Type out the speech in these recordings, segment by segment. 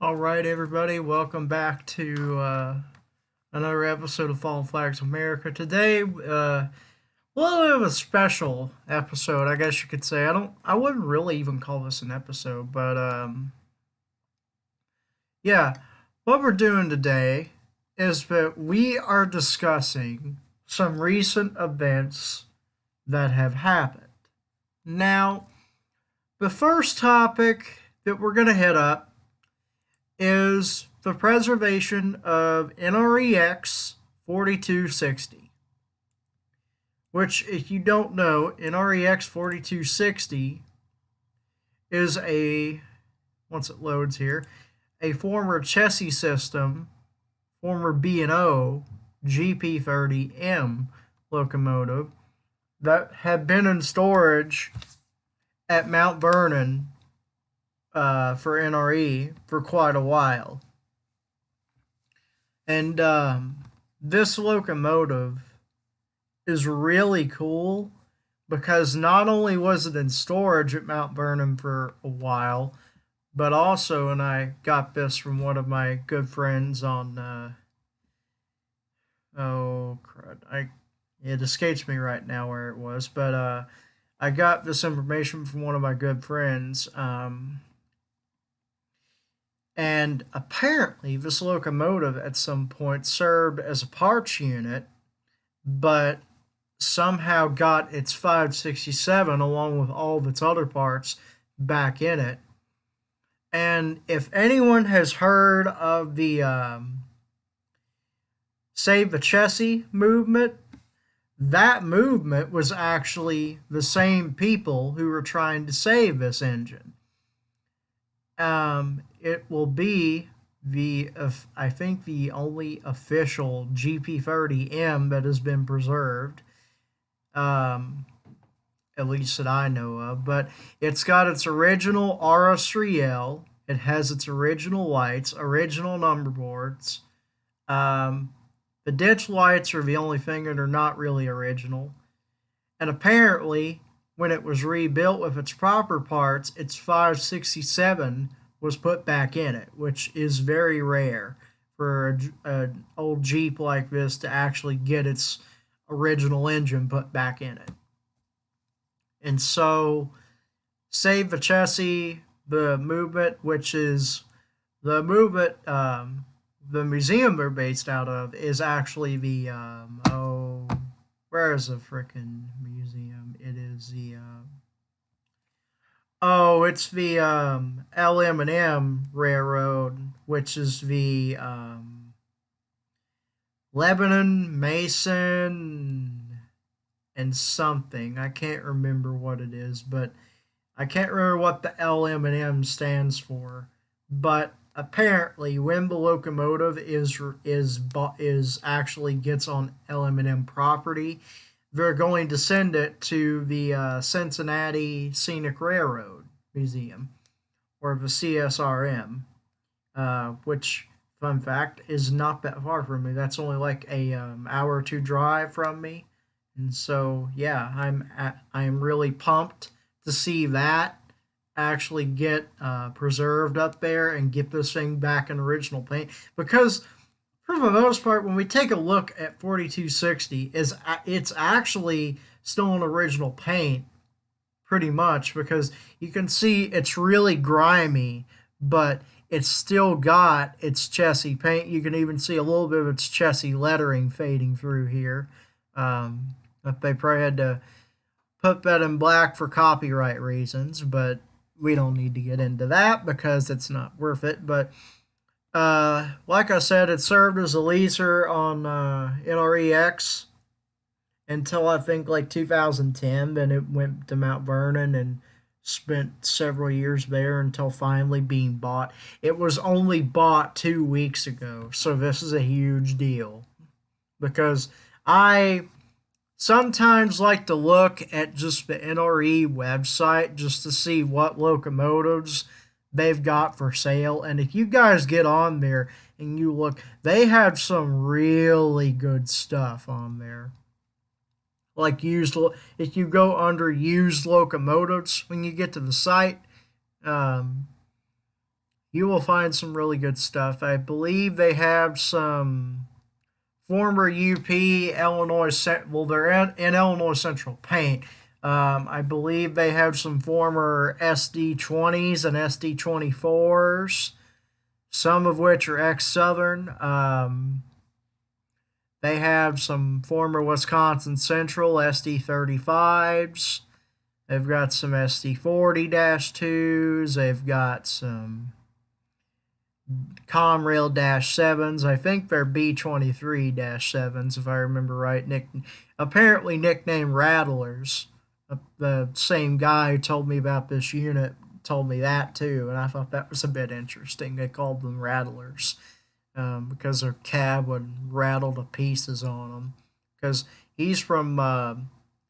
All right, everybody, welcome back to another episode of Fallen Flags America. Today, a little bit of a special episode, I guess you could say. I wouldn't really even call this an episode, but yeah, what we're doing today is that we are discussing some recent events that have happened. Now, the first topic that we're going to hit up is the preservation of NREX 4260, which, if you don't know, NREX 4260 is once it loads here, a former chassis system, former B&O GP30M locomotive that had been in storage at Mount Vernon for NRE for quite a while. And this locomotive is really cool because not only was it in storage at Mount Vernon for a while, but also, and I got this from one of my good friends on, oh crud, it escapes me right now where it was, but I got this information from one of my good friends. And apparently, this locomotive at some point served as a parts unit, but somehow got its 567 along with all of its other parts back in it. And if anyone has heard of the Save the Chessie movement, that movement was actually the same people who were trying to save this engine. It will be I think the only official GP30M that has been preserved, at least that I know of. But it's got its original RS3L. It has its original lights, original number boards. The ditch lights are the only thing that are not really original. And apparently, when it was rebuilt with its proper parts, its 567 was put back in it, which is very rare for an old Jeep like this to actually get its original engine put back in it. And so, Save the Chassis, the movement, which is the movement, the museum they're based out of, is actually the, where is the frickin' museum? It is the, it's the LM&M Railroad, which is the Lebanon, Mason, and something. I can't remember what it is, but I can't remember what the LM&M stands for. But apparently, when the locomotive is actually gets on LM&M property, they're going to send it to the Cincinnati Scenic Railroad Museum, or the CSRM, which, fun fact, is not that far from me. That's only like a hour or two drive from me, and so yeah, I am really pumped to see that actually get preserved up there and get this thing back in original paint, because for the most part, when we take a look at 4260, it's actually still in original paint, pretty much, because you can see it's really grimy, but it's still got its chassis paint. You can even see a little bit of its chassis lettering fading through here. But they probably had to put that in black for copyright reasons, but we don't need to get into that because it's not worth it. But like I said, it served as a leaser on NREX until I think like 2010. Then it went to Mount Vernon and spent several years there until finally being bought. It was only bought 2 weeks ago, so this is a huge deal because I sometimes like to look at just the NRE website just to see what locomotives they've got for sale. And if you guys get on there and you look, they have some really good stuff on there. Like if you go under used locomotives when you get to the site, you will find some really good stuff. I believe they have some former UP Illinois. Well, they're in Illinois Central Paint. I believe they have some former SD20s and SD24s, some of which are ex Southern. They have some former Wisconsin Central SD35s. They've got some SD40 2s. They've got some Conrail 7s. I think they're B23 7s, if I remember right. Apparently nicknamed Rattlers. The same guy who told me about this unit told me that too, and I thought that was a bit interesting. They called them Rattlers because their cab would rattle to pieces on them. Because he's from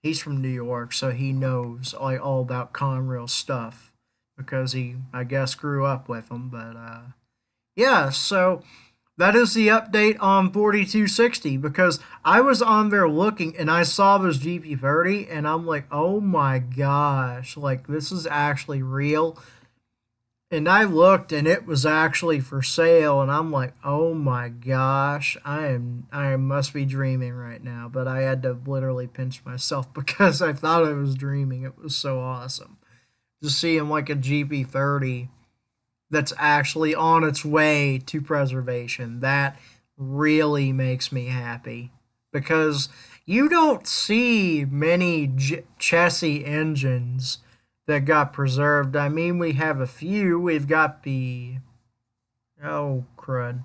New York, so he knows all about Conrail stuff because he, I guess, grew up with them. But yeah, so that is the update on 4260 because I was on there looking and I saw this GP30 and I'm like, oh my gosh, like this is actually real. And I looked and it was actually for sale and I'm like, oh my gosh, I must be dreaming right now. But I had to literally pinch myself because I thought I was dreaming. It was so awesome to see him like a GP30 that's actually on its way to preservation. That really makes me happy because you don't see many chassis engines that got preserved. I mean, we have a few. We've got the, oh crud.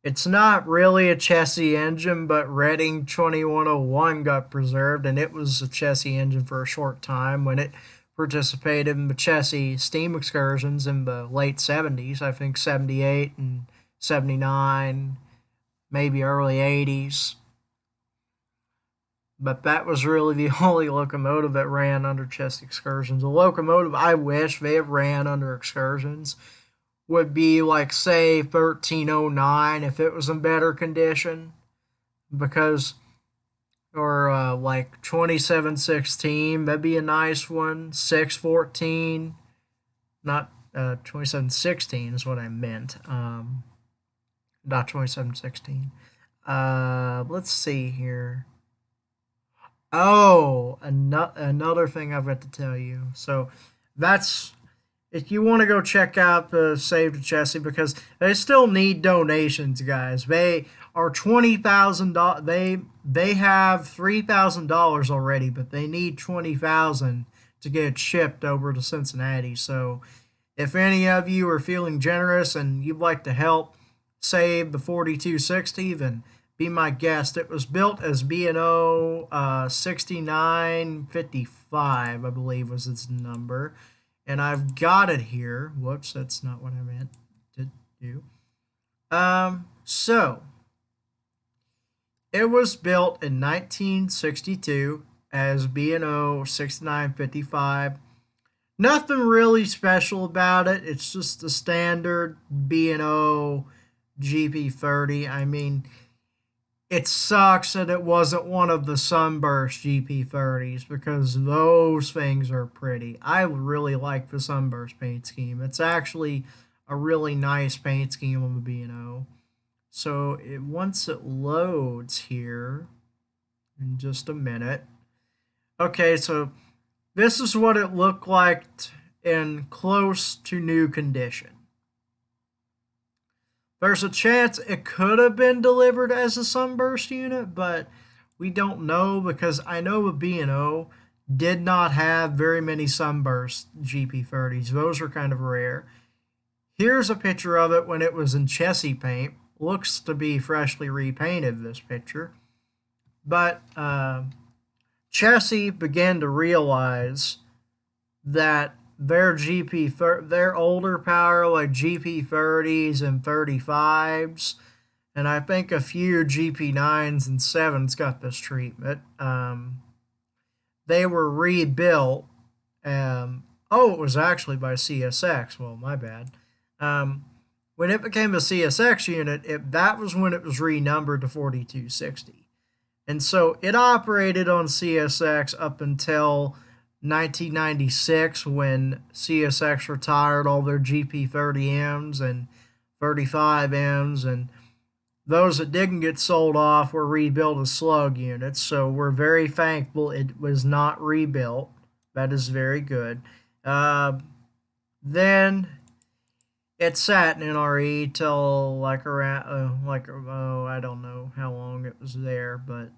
It's not really a chassis engine, but Reading 2101 got preserved, and it was a chassis engine for a short time when it participated in the chassis steam excursions in the late 70s, I think 78 and 79, maybe early 80s. But that was really the only locomotive that ran under chassis excursions. A locomotive I wish they had ran under excursions would be like, say, 1309 if it was in better condition. Because, or like 2716, that'd be a nice one. 614, not 2716 is what I meant. Not 2716. Let's see here. Oh, another thing I've got to tell you. So that's if you want to go check out the Save the Chassis because they still need donations, guys. They are $20,000. They have $3,000 already, but they need 20,000 to get it shipped over to Cincinnati. So if any of you are feeling generous and you'd like to help save the 4260, then be my guest. It was built as B&O 6955, I believe was its number. And I've got it here. Whoops, that's not what I meant to do. So, it was built in 1962 as B&O 6955. Nothing really special about it. It's just the standard B&O GP30. I mean, it sucks that it wasn't one of the Sunburst GP30s because those things are pretty. I really like the Sunburst paint scheme. It's actually a really nice paint scheme on the B&O. So once it loads here in just a minute. Okay, so this is what it looked like in close to new condition. There's a chance it could have been delivered as a Sunburst unit, but we don't know because I know the B&O did not have very many Sunburst GP30s. Those are kind of rare. Here's a picture of it when it was in chassis paint. Looks to be freshly repainted, this picture. But chassis began to realize that their their older power, like GP30s and 35s, and I think a few GP9s and 7s got this treatment. They were rebuilt. Oh, it was actually by CSX. Well, my bad. When it became a CSX unit, that was when it was renumbered to 4260. And so it operated on CSX up until 1996 when CSX retired all their GP30Ms and 35Ms, and those that didn't get sold off were rebuilt as slug units. So we're very thankful it was not rebuilt. That is very good. Then it sat in NRE till like around I don't know how long it was there, but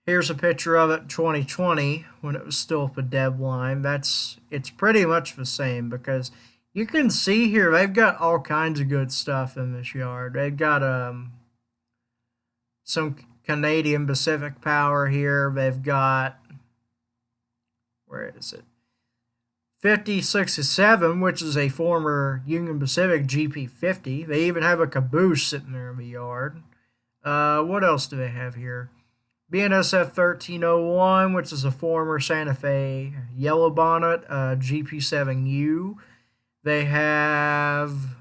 here's a picture of it in 2020 when it was still up a dev line. It's pretty much the same because you can see here they've got all kinds of good stuff in this yard. They've got some Canadian Pacific Power here. They've got, where is it? 5067, which is a former Union Pacific GP50. They even have a caboose sitting there in the yard. What else do they have here? BNSF 1301, which is a former Santa Fe Yellow Bonnet GP7U. They have,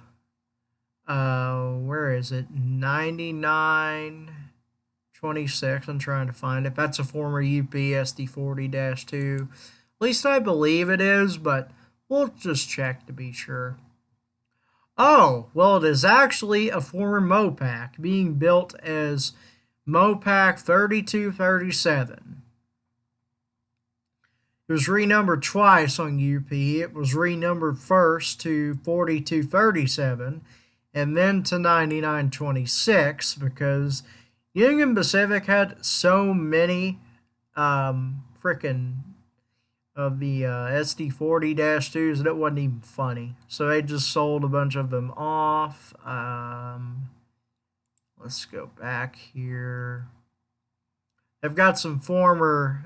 where is it? 9926. I'm trying to find it. That's a former UP SD40-2. At least I believe it is, but we'll just check to be sure. Oh, well, it is actually a former Mopac being built as Mopac 3237. It was renumbered twice on UP. It was renumbered first to 4237 and then to 9926 because Union Pacific had so many frickin' of the SD40-2s that it wasn't even funny. So they just sold a bunch of them off. Let's go back here. They've got some former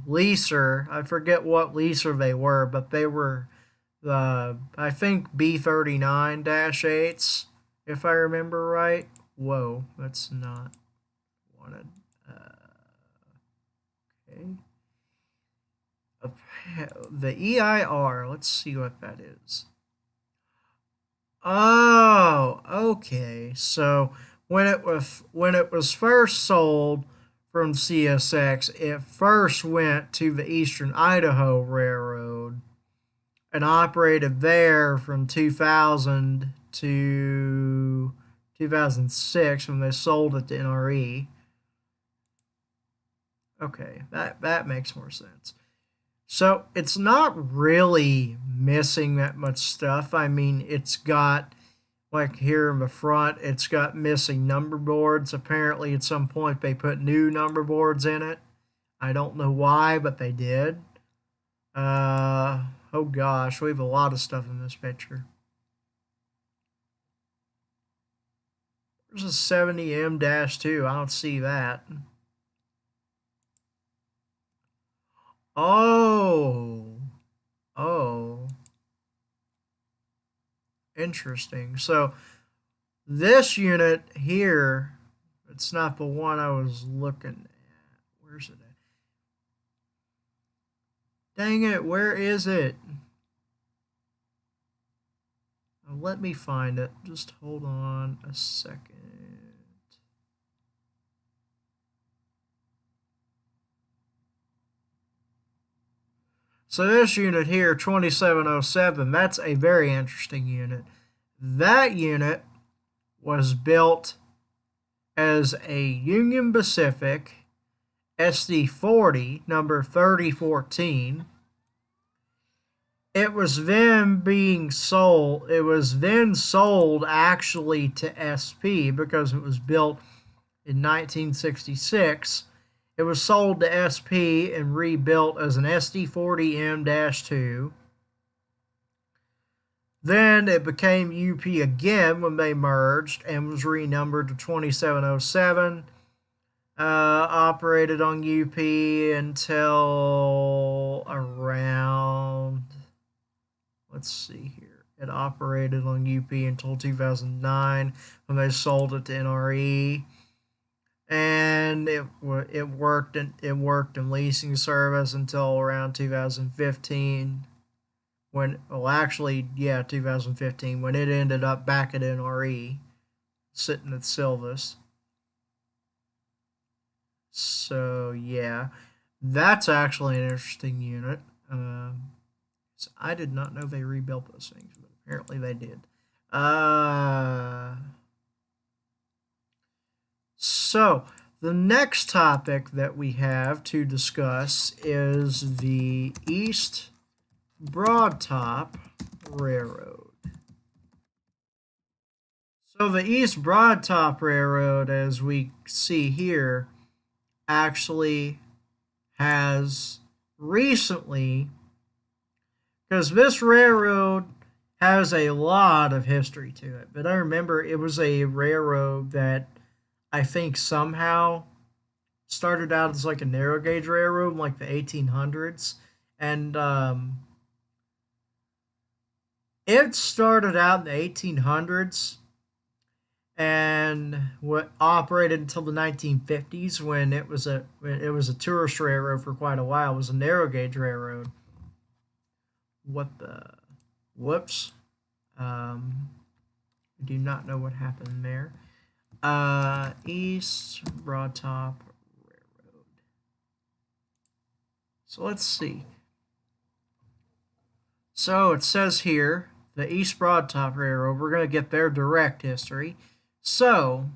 leaser. I forget what leaser they were, but they were I think B39-8s, if I remember right. Whoa, that's not wanted. Okay. The EIR, let's see what that is. Oh, okay. So when it was first sold from CSX, it first went to the Eastern Idaho Railroad and operated there from 2000 to 2006 when they sold it to NRE. Okay, that makes more sense. So it's not really missing that much stuff. I mean, it's got, like here in the front, it's got missing number boards. Apparently, at some point, they put new number boards in it. I don't know why, but they did. Oh gosh, we have a lot of stuff in this picture. There's a 70M-2. I don't see that. Oh. Oh. Interesting. So this unit here, it's not the one I was looking at. Where's it at? Dang it, where is it? Now let me find it. Just hold on a second. So this unit here, 2707, that's a very interesting unit. That unit was built as a Union Pacific SD40, number 3014. It was then sold actually to SP because it was built in 1966. It was sold to SP and rebuilt as an SD40M-2. Then it became UP again when they merged and was renumbered to 2707. Operated on UP until around, let's see here. It operated on UP until 2009 when they sold it to NRE. And it worked in leasing service until around 2015 when, well, actually, yeah, 2015 when it ended up back at NRE sitting at Silvis. So yeah, that's actually an interesting unit. So I did not know they rebuilt those things, but apparently they did. Uh, so the next topic that we have to discuss is the East Broadtop Railroad. So the East Broadtop Railroad, as we see here, actually has recently, because this railroad has a lot of history to it, but I remember it was a railroad that I think somehow started out as like a narrow gauge railroad in like the 1800s, and it started out in the 1800s and what operated until the 1950s when it was a tourist railroad for quite a while. It was a narrow gauge railroad. What the whoops? I do not know what happened there. East Broadtop Railroad. So let's see. So it says here the East Broadtop Railroad. We're going to get their direct history. So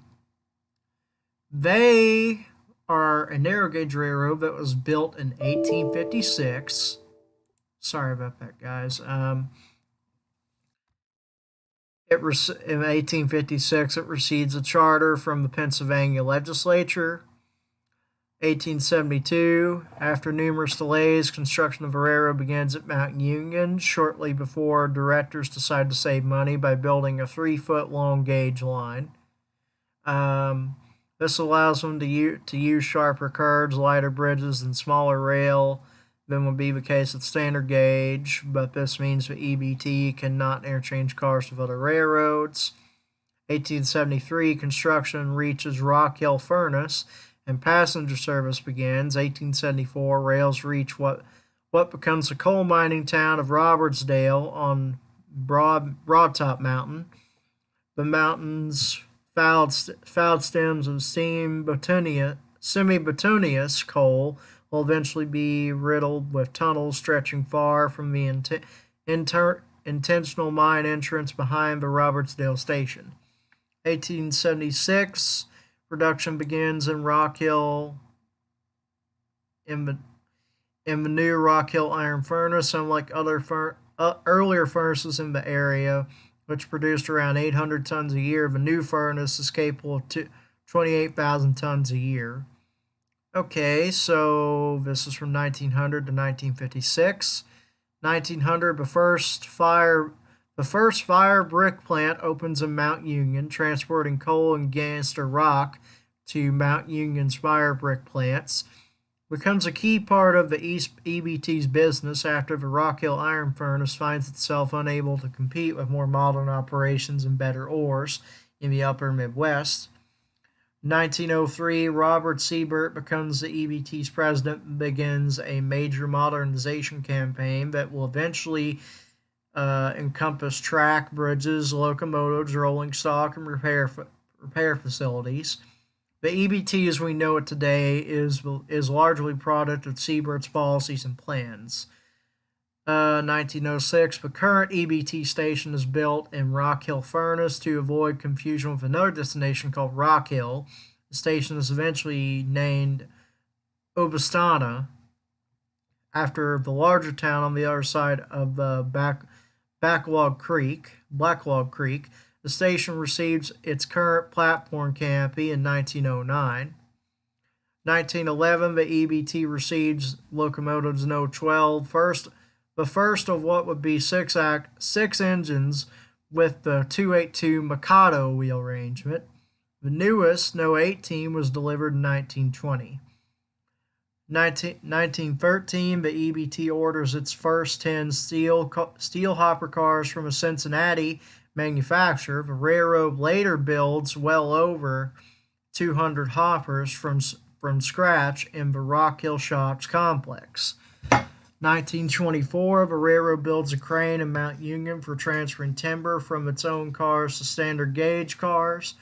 they are a narrow gauge railroad that was built in 1856. Sorry about that, guys. In 1856, it receives a charter from the Pennsylvania legislature. 1872, after numerous delays, construction of a railroad begins at Mount Union. Shortly before, directors decide to save money by building a 3-foot long gauge line. This allows them to use sharper curves, lighter bridges, and smaller rail than would be the case with standard gauge, but this means the EBT cannot interchange cars with other railroads. 1873, construction reaches Rock Hill Furnace and passenger service begins. 1874, rails reach what becomes the coal mining town of Robertsdale on Broadtop Mountain. The mountain's fouled stems of semi-bituminous coal will eventually be riddled with tunnels stretching far from the intentional mine entrance behind the Robertsdale station. 1876, production begins in Rock Hill in the new Rock Hill iron furnace, unlike other earlier furnaces in the area, which produced around 800 tons a year. The new furnace is capable of 28,000 tons a year. Okay, so this is from 1900 to 1956. 1900, the first fire brick plant opens in Mount Union, transporting coal and gangster rock to Mount Union's fire brick plants. Becomes a key part of the East EBT's business after the Rock Hill Iron Furnace finds itself unable to compete with more modern operations and better ores in the upper Midwest. 1903, Robert Siebert becomes the EBT's president and begins a major modernization campaign that will eventually encompass track, bridges, locomotives, rolling stock, and repair facilities. The EBT as we know it today is largely a product of Siebert's policies and plans. 1906, the current EBT station is built in Rock Hill Furnace to avoid confusion with another destination called Rock Hill. The station is eventually named Obastana after the larger town on the other side of the Blacklog Creek. The station receives its current platform canopy in 1909. 1911, the EBT receives locomotives No. 12, the first of what would be six engines with the 282 Mikado wheel arrangement. The newest, No. 18, was delivered in 1920. 1913, the EBT orders its first 10 steel hopper cars from a Cincinnati manufacturer. The railroad later builds well over 200 hoppers from scratch in the Rock Hill Shops complex. 1924, the railroad builds a crane in Mount Union for transferring timber from its own cars to standard gauge cars.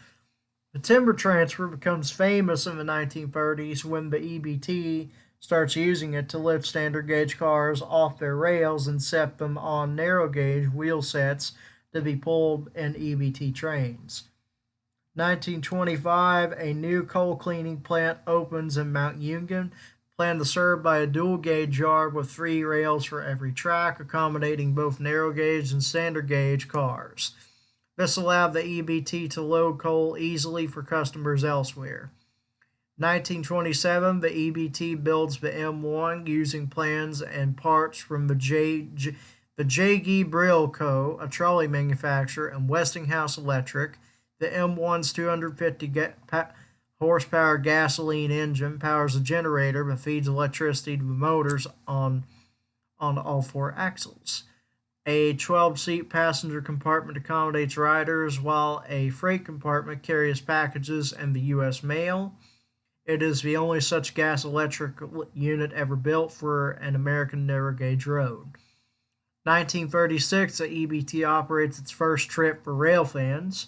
The timber transfer becomes famous in the 1930s when the EBT starts using it to lift standard gauge cars off their rails and set them on narrow gauge wheel sets to be pulled in EBT trains. 1925, a new coal cleaning plant opens in Mount Union, planned to serve by a dual gauge yard with 3 rails for every track, accommodating both narrow gauge and standard gauge cars. This allowed the EBT to load coal easily for customers elsewhere. 1927, the EBT builds the M1 using plans and parts from the J.G. Brill Co., a trolley manufacturer, and Westinghouse Electric. The M1's 250 horsepower gasoline engine powers a generator that feeds electricity to the motors on all 4 axles. A 12-seat passenger compartment accommodates riders, while a freight compartment carries packages and the U.S. mail. It is the only such gas-electric unit ever built for an American narrow gauge road. 1936, the EBT operates its first trip for rail fans.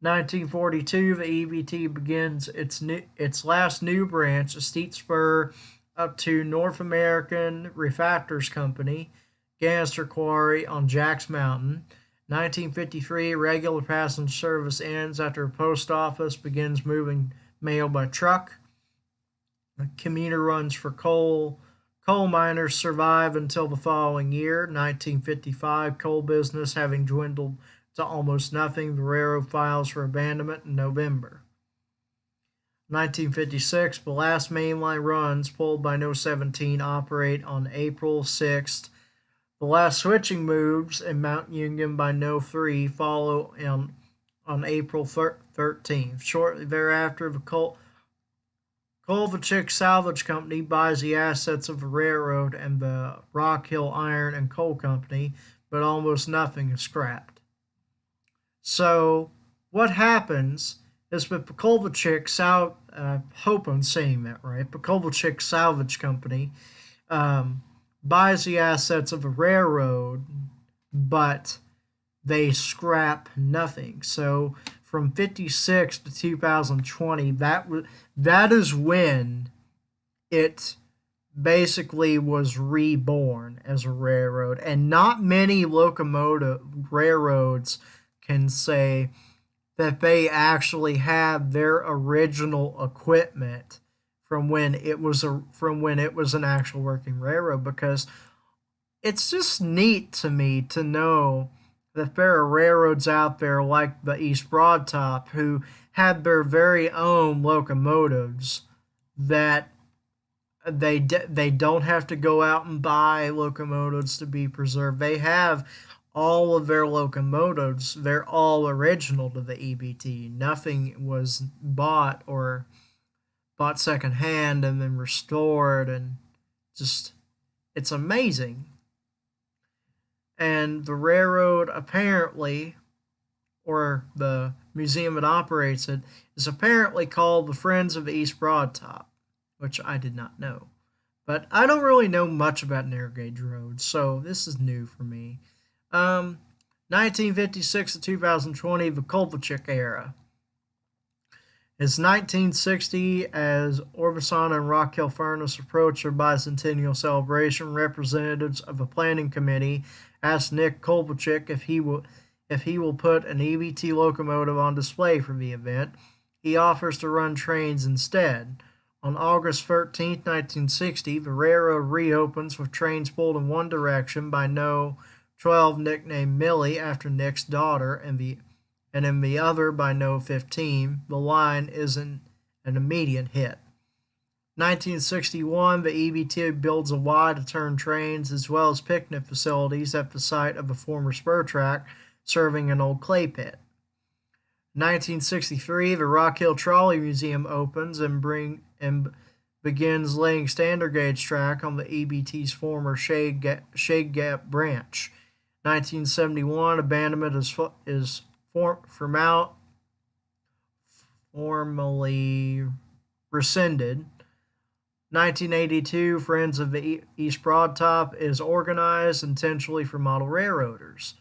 1942, the EBT begins its last new branch, a steep spur up to North American Refractors Company, Ganister Quarry on Jack's Mountain. 1953, regular passenger service ends after a post office begins moving mail by truck. The commuter runs for coal. Coal miners survive until the following year, 1955, coal business having dwindled to almost nothing. The railroad files for abandonment in November. 1956, the last mainline runs pulled by No. 17 operate on April 6th. The last switching moves in Mount Union by No. 3 follow on April 13th. Shortly thereafter, the Kovalchik Salvage Company buys the assets of the railroad and the Rock Hill Iron and Coal Company, but almost nothing is scrapped. So, what happens is that Kovalchik hope I'm saying that right, Kovalchik Salvage Company buys the assets of a railroad, but they scrap nothing. So from 56 to 2020, that is when it basically was reborn as a railroad, and not many locomotive railroads can say that they actually have their original equipment from when it was an actual working railroad, because it's just neat to me to know that there are railroads out there like the East Broad Top who had their very own locomotives that they don't have to go out and buy locomotives to be preserved. They have all of their locomotives. They're all original to the EBT. Nothing was bought secondhand and then restored, and just it's amazing. And the railroad apparently, or the museum that operates it, is apparently called the Friends of the East Broad Top, which I did not know. But I don't really know much about narrow gauge roads, so this is new for me. 1956 to 2020, the Kovalchik era. It's 1960 as Orbison and Rock Hill Furnace approach their bicentennial celebration. Representatives of the planning committee asked Nick Kovalchik if he will put an EBT locomotive on display for the event. He offers to run trains instead. On August 13, 1960, the railroad reopens with trains pulled in one direction by No. 12, nicknamed Millie after Nick's daughter, and in the other by No. 15. The line isn't an immediate hit. 1961, the EBT builds a Y to turn trains as well as picnic facilities at the site of the former spur track, serving an old clay pit. 1963, the Rock Hill Trolley Museum opens and begins laying standard gauge track on the EBT's former Shade Gap branch. 1971, abandonment is formally rescinded. 1982, Friends of the East Broad Top is organized intentionally for model railroaders.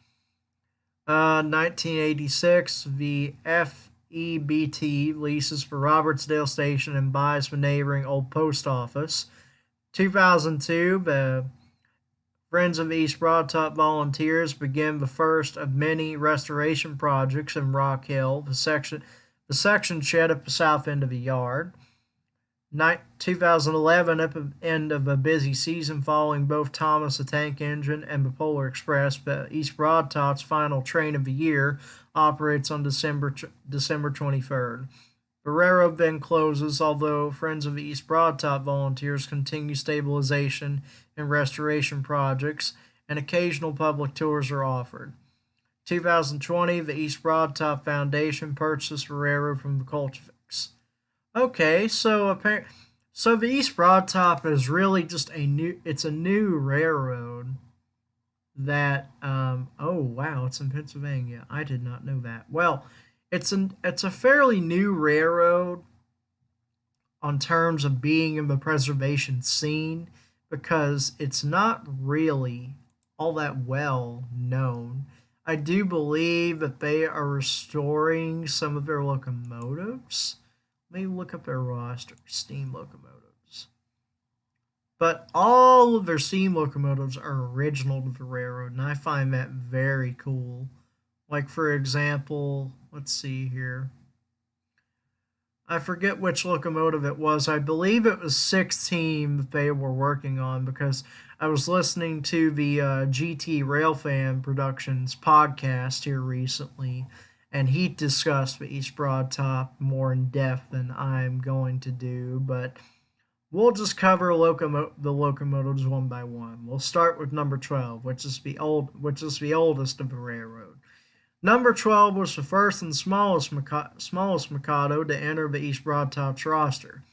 1986, the EBT leases for Robertsdale Station and buys the neighboring old post office. 2002, the Friends of East Broad Top volunteers begin the first of many restoration projects in Rock Hill, the section shed at the south end of the yard. 2011, at the end of a busy season following both Thomas the Tank Engine and the Polar Express, but East Broad Top's final train of the year operates on December 23rd. The railroad then closes, although Friends of East Broad Top volunteers continue stabilization and restoration projects, and occasional public tours are offered. 2020, the East Broad Top Foundation purchased the railroad from the Colchevics. Okay, so the East Broad Top is really just it's a new railroad that oh wow, it's in Pennsylvania. I did not know that. Well, it's a fairly new railroad on terms of being in the preservation scene because it's not really all that well known. I do believe that they are restoring some of their locomotives. Let me look up their roster. Steam locomotives. But all of their steam locomotives are original to the railroad, and I find that very cool. Like, for example, let's see here. I forget which locomotive it was. I believe it was 16 that they were working on because I was listening to the GT Railfan Productions podcast here recently, and he discussed the East Broad Top more in depth than I'm going to do, but we'll just cover the locomotives one by one. We'll start with number 12, which is the oldest of the railroad. Number 12 was the first and smallest Mikado to enter the East Broad Top's roster.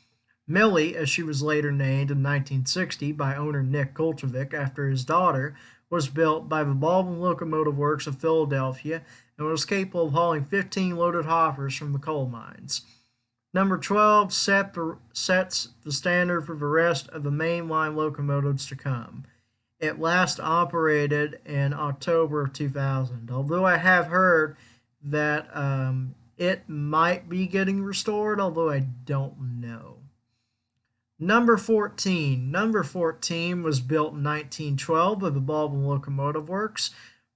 Millie, as she was later named in 1960 by owner Nick Kolchevic after his daughter, was built by the Baldwin Locomotive Works of Philadelphia and was capable of hauling 15 loaded hoppers from the coal mines. Number 12 sets the standard for the rest of the mainline locomotives to come. It last operated in October of 2000, although I have heard that it might be getting restored, although I don't know. Number 14. Number 14 was built in 1912 by the Baldwin Locomotive Works.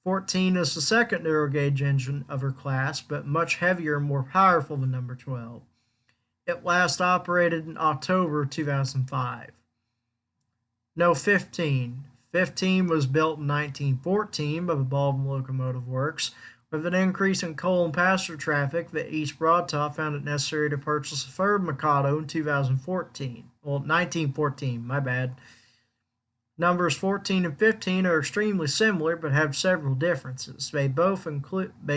14 is the second narrow gauge engine of her class, but much heavier and more powerful than number 12. It last operated in October 2005. No, 15. 15 was built in 1914 by the Baldwin Locomotive Works. With an increase in coal and passenger traffic, the East Broad Top found it necessary to purchase a third Mikado in 2014. Well, 1914, my bad. Numbers 14 and 15 are extremely similar but have several differences. They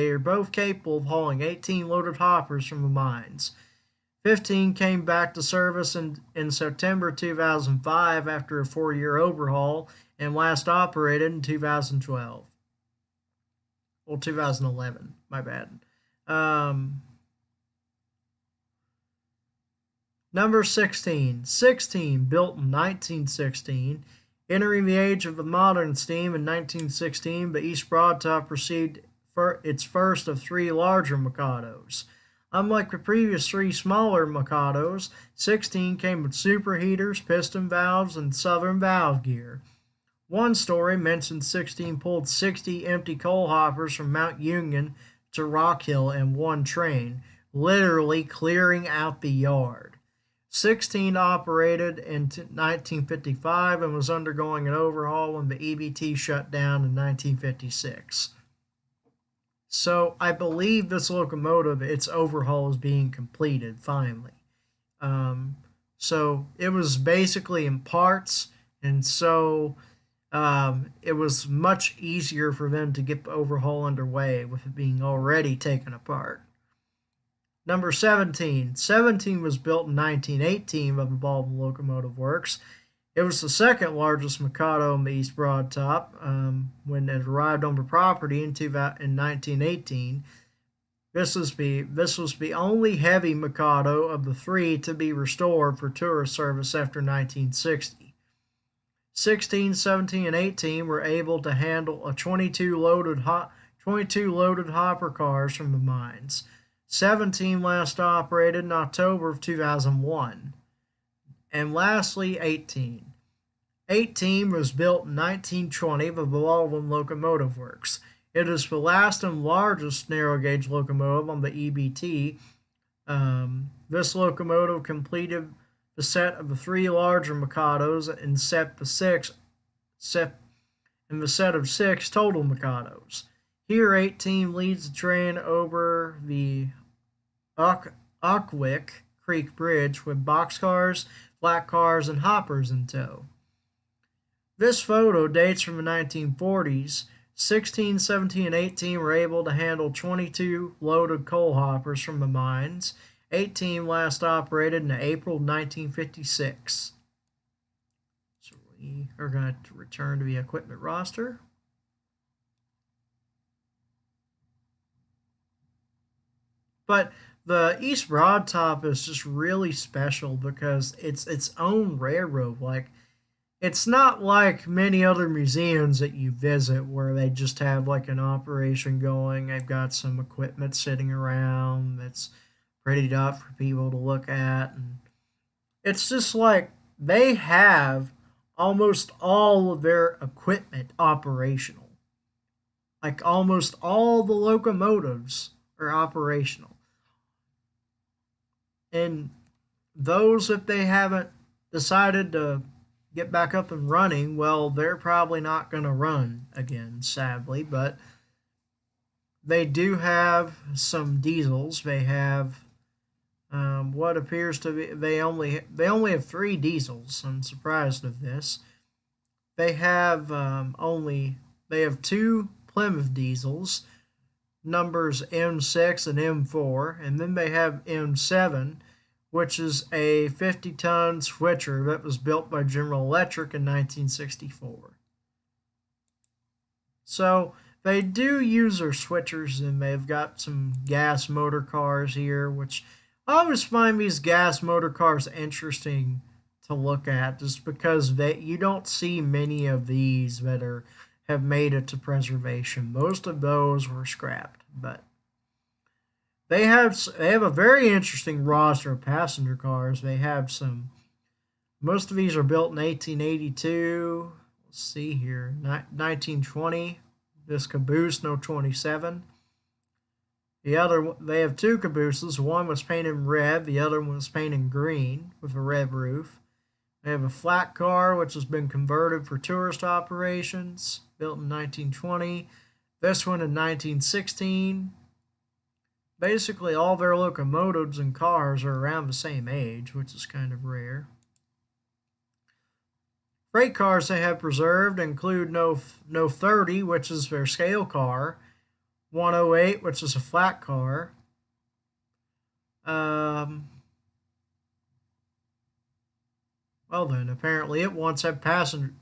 are both capable of hauling 18 loaded hoppers from the mines. 15 came back to service in September 2005 after a 4-year overhaul and last operated in 2012. Well, 2011, my bad. Number 16. 16, built in 1916. Entering the age of the modern steam in 1916, the East Broad Top received its first of 3 larger Mikados. Unlike the previous 3 smaller Mikados, 16 came with superheaters, piston valves, and southern valve gear. One story mentions 16 pulled 60 empty coal hoppers from Mount Union to Rock Hill in one train, literally clearing out the yard. 16 operated in 1955 and was undergoing an overhaul when the EBT shut down in 1956. So I believe this locomotive, its overhaul is being completed finally. So it was basically in parts, and so it was much easier for them to get the overhaul underway with it being already taken apart. Number 17. 17 was built in 1918 by the Baldwin Locomotive Works. It was the second largest Mikado in the East Broad Top when it arrived on the property in 1918. This was the only heavy Mikado of the 3 to be restored for tourist service after 1960. 16, 17, and 18 were able to handle a 22 loaded hopper cars from the mines. 17 last operated in October of 2001. And lastly, 18. 18 was built in 1920 by the Baldwin Locomotive Works. It is the last and largest narrow gauge locomotive on the EBT. This locomotive completed the set of the three larger Mikados and the set of six total Mikados. Here, 18 leads the train over the Ockwick Creek Bridge with boxcars, flat cars, and hoppers in tow. This photo dates from the 1940s. 16, 17, and 18 were able to handle 22 loaded coal hoppers from the mines. 18 last operated in April 1956. So we are going to return to the equipment roster. But the East Broad Top is just really special because it's its own railroad. Like, it's not like many other museums that you visit where they just have like an operation going. They've got some equipment sitting around that's prettied up for people to look at. And it's just like they have almost all of their equipment operational. Like almost all the locomotives are operational. And those that they haven't decided to get back up and running, well, they're probably not going to run again, sadly. But they do have some diesels. They have what appears to be they only have three diesels. I'm surprised of this. They have they have two Plymouth diesels, numbers M6 and M4, and then they have M7, which is a 50-ton switcher that was built by General Electric in 1964. So they do use their switchers, and they've got some gas motor cars here, which I always find these gas motor cars interesting to look at, just because you don't see many of these that have made it to preservation. Most of those were scrapped, but they have a very interesting roster of passenger cars. They have some. Most of these are built in 1882. Let's see here, 1920. This caboose, no 27. They have two cabooses. One was painted red. The other one was painted green with a red roof. They have a flat car, which has been converted for tourist operations, built in 1920. This one in 1916. Basically, all their locomotives and cars are around the same age, which is kind of rare. Freight cars they have preserved include No 30, which is their scale car, 108, which is a flat car. Well then, apparently it once had passenger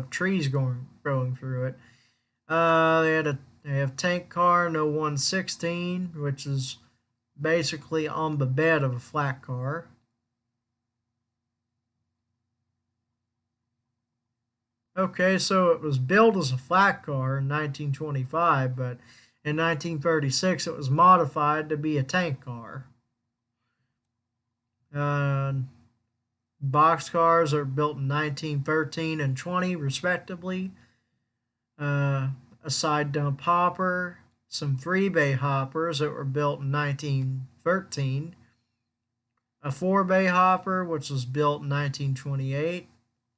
trees growing through it. They have tank car No 116, which is basically on the bed of a flat car. Okay, so it was built as a flat car in 1925, but in 1936 it was modified to be a tank car. Box cars are built in 1913 and 20, respectively. A side dump hopper, some 3-bay hoppers that were built in 1913, a 4-bay hopper, which was built in 1928.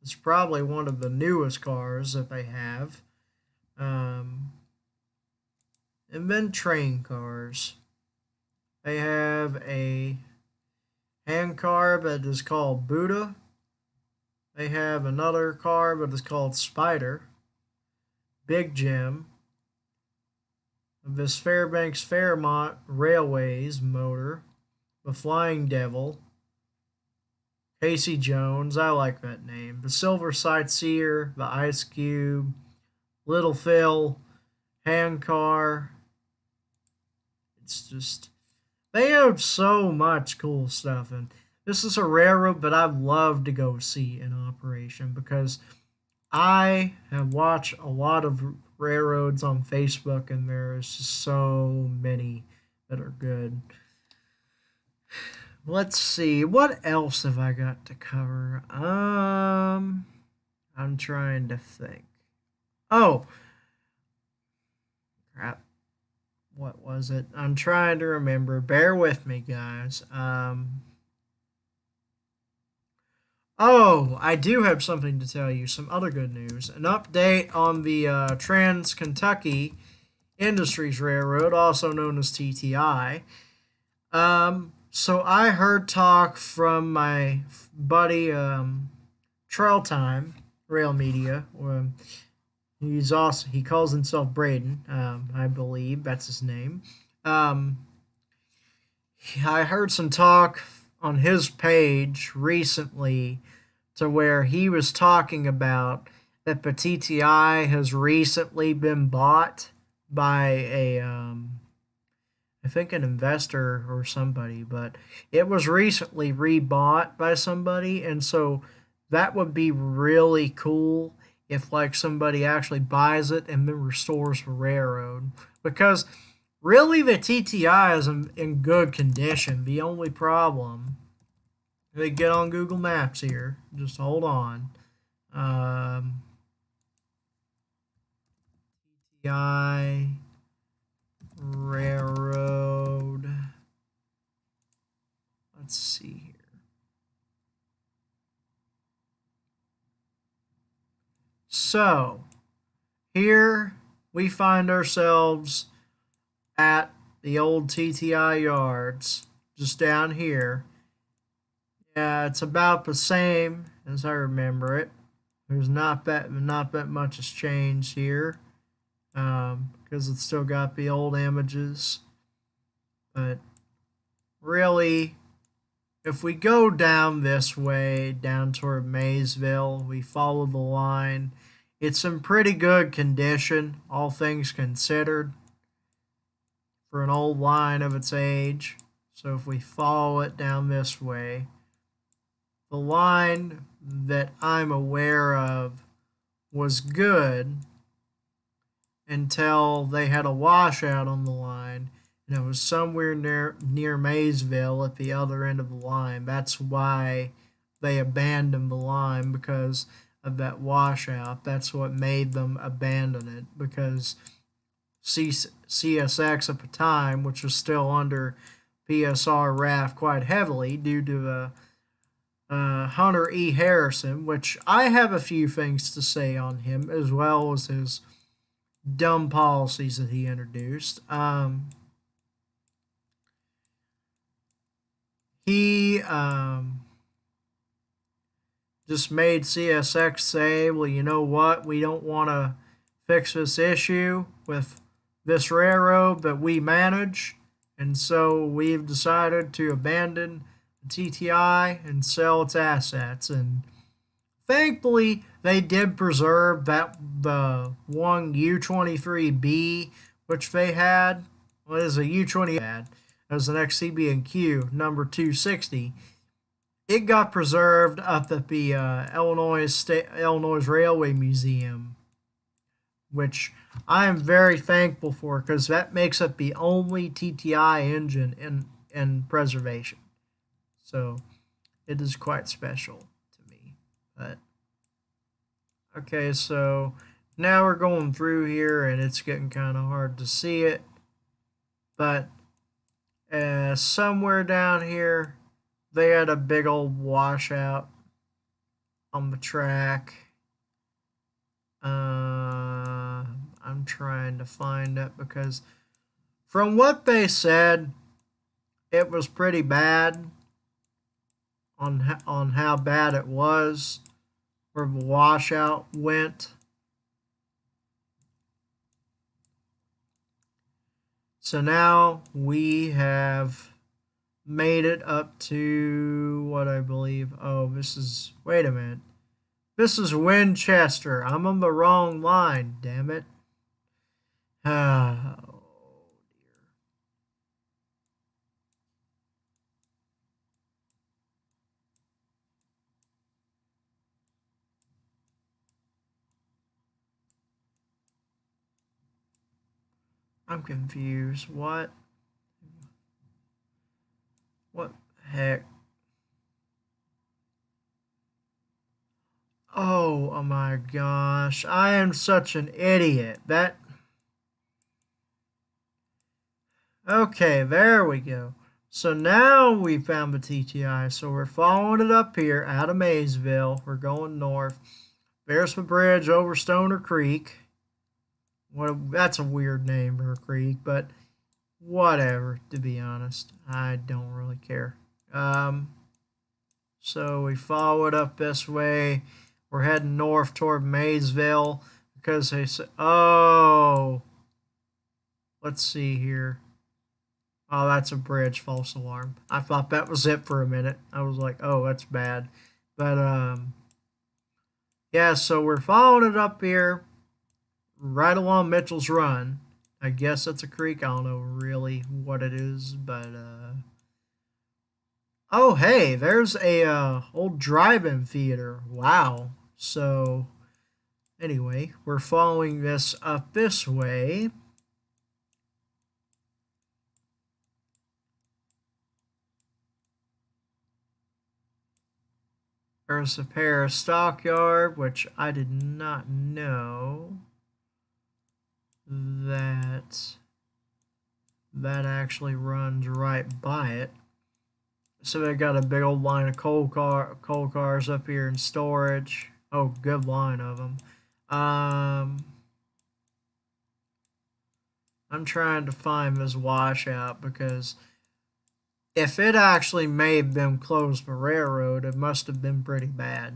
It's probably one of the newest cars that they have. And then train cars. They have a hand car that is called Buddha. They have another car that is called Spider. Big Jim. This Fairbanks Fairmont Railways motor. The Flying Devil. Casey Jones, I like that name. The Silver Sightseer, the Ice Cube, Little Phil, Hand Car. It's just, they have so much cool stuff. And this is a railroad that I'd love to go see in operation because I have watched a lot of railroads on Facebook, and there's just so many that are good. Let's see. What else have I got to cover? I'm trying to think. Oh, crap. What was it? I'm trying to remember. Bear with me, guys. Oh, I do have something to tell you. Some other good news. An update on the Trans Kentucky Industries Railroad, also known as TTI. So I heard talk from my buddy Trail Time Rail Media. He calls himself Braden. I believe that's his name. Um, I heard some talk on his page recently to where he was talking about that the TTI has recently been bought by I think an investor or somebody, but it was recently rebought by somebody, and so that would be really cool if like somebody actually buys it and then restores the railroad, because really the TTI is in good condition. The only problem, let me get on Google Maps here. Just hold on. TTI Railroad. Let's see here. So, here we find ourselves at the old TTI yards, just down here. Yeah, it's about the same as I remember it. There's not that much has changed here, because it's still got the old images. But really, if we go down this way, down toward Maysville, we follow the line. It's in pretty good condition, all things considered, for an old line of its age. So if we follow it down this way, the line that I'm aware of was good until they had a washout on the line, and it was somewhere near Maysville at the other end of the line. That's why they abandoned the line, because of that washout. That's what made them abandon it, because CSX at the time, which was still under PSR RAF quite heavily due to the Hunter E. Harrison, which I have a few things to say on him, as well as his dumb policies that he introduced. He just made CSX say, well, you know what? We don't want to fix this issue with this railroad that we manage. And so we've decided to abandon the TTI and sell its assets. And thankfully, they did preserve the one U23B, which they had. What is a U20 had? As an XCB and Q number 260. It got preserved up at the Illinois Railway Museum, which I am very thankful for, because that makes it the only TTI engine in preservation. So it is quite special to me. But okay, so now we're going through here, and it's getting kind of hard to see it. But somewhere down here, they had a big old washout on the track. I'm trying to find it, because from what they said, it was pretty bad on how bad it was, where the washout went. So now we have made it up to what I believe. Oh, this is. Wait a minute. This is Winchester. I'm on the wrong line, damn it. Oh, I'm confused. What? What the heck? Oh my gosh. I am such an idiot. That. Okay, there we go. So now we found the TTI. So we're following it up here out of Maysville. We're going north. There's the bridge over Stoner Creek. That's a weird name for a creek, but whatever, to be honest. I don't really care. Um, so we follow it up this way. We're heading north toward Maysville because they said, oh, let's see here. Oh, that's a bridge, false alarm. I thought that was it for a minute. I was like, oh, that's bad. But yeah, so we're following it up here right along Mitchell's Run. I guess that's a creek. I don't know really what it is, but oh, hey, there's a old drive-in theater. Wow. So anyway, we're following this up this way. There's a pair of stockyard, which I did not know that that actually runs right by it. So they got a big old line of coal cars up here in storage. Oh, good line of them. Um, I'm trying to find this washout because if it actually made them close the railroad, it must have been pretty bad.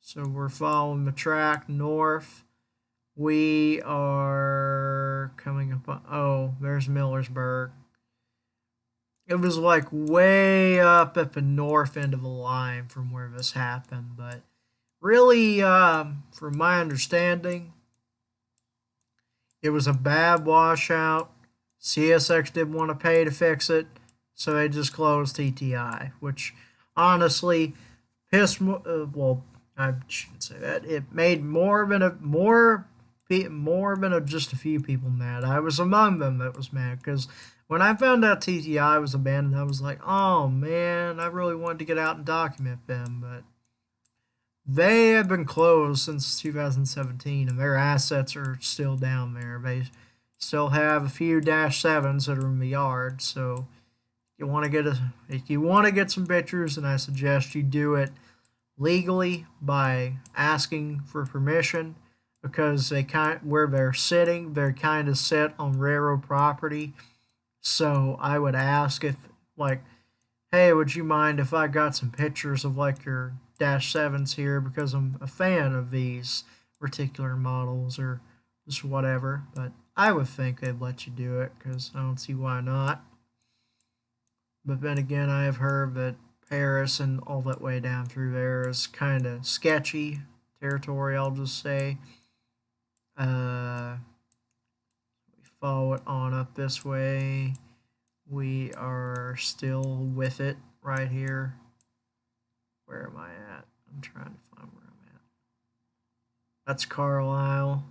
So we're following the track north. We are coming up on, oh, there's Millersburg. It was like way up at the north end of the line from where this happened, but really, from my understanding, it was a bad washout. CSX didn't want to pay to fix it, so they just closed TTI, which honestly pissed. Well, I shouldn't say that. It made more than just a few people mad. I was among them that was mad because when I found out TTI was abandoned, I was like, oh man, I really wanted to get out and document them, but they have been closed since 2017, and their assets are still down there. They still have a few Dash Sevens that are in the yard. So if you want to get some pictures, and I suggest you do it legally by asking for permission, because where they're sitting, they're kind of set on railroad property. So I would ask if like, hey, would you mind if I got some pictures of like your Dash 7s here because I'm a fan of these particular models or just whatever. But I would think they'd let you do it because I don't see why not. But then again, I have heard that Paris and all that way down through there is kind of sketchy territory, I'll just say. We follow it on up this way. We are still with it right here. Where am I at? I'm trying to find where I'm at. That's Carlisle.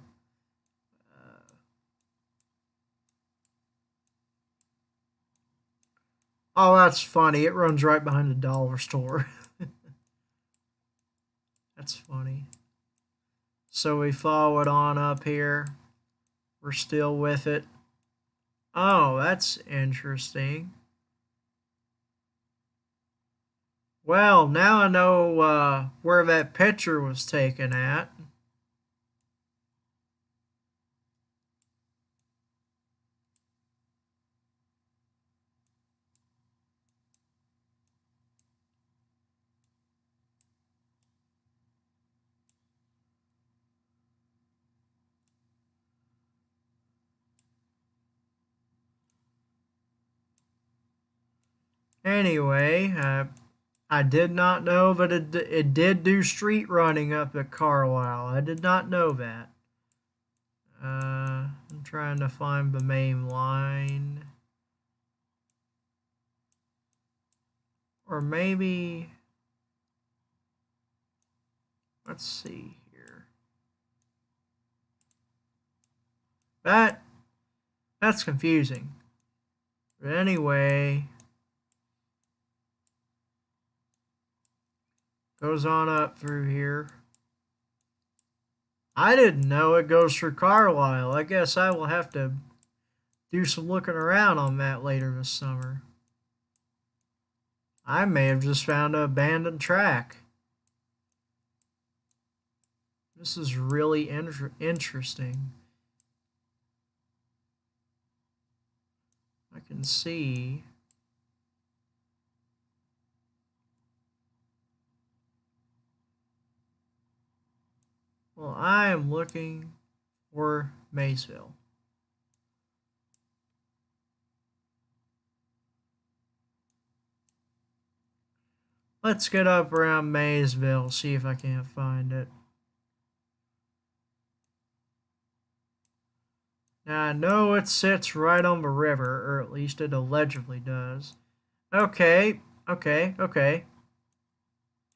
Oh, that's funny. It runs right behind the dollar store. That's funny. So we follow it on up here. We're still with it. Oh, that's interesting. Well, now I know where that picture was taken at. Anyway, I did not know that it did do street running up at Carlisle. I did not know that. I'm trying to find the main line. Or maybe, let's see here. That That's confusing. But anyway, goes on up through here. I didn't know it goes through Carlisle. I guess I will have to do some looking around on that later this summer. I may have just found an abandoned track. This is really interesting. I can see. Well, I am looking for Maysville. Let's get up around Maysville, see if I can't find it. Now, I know it sits right on the river, or at least it allegedly does. Okay, okay.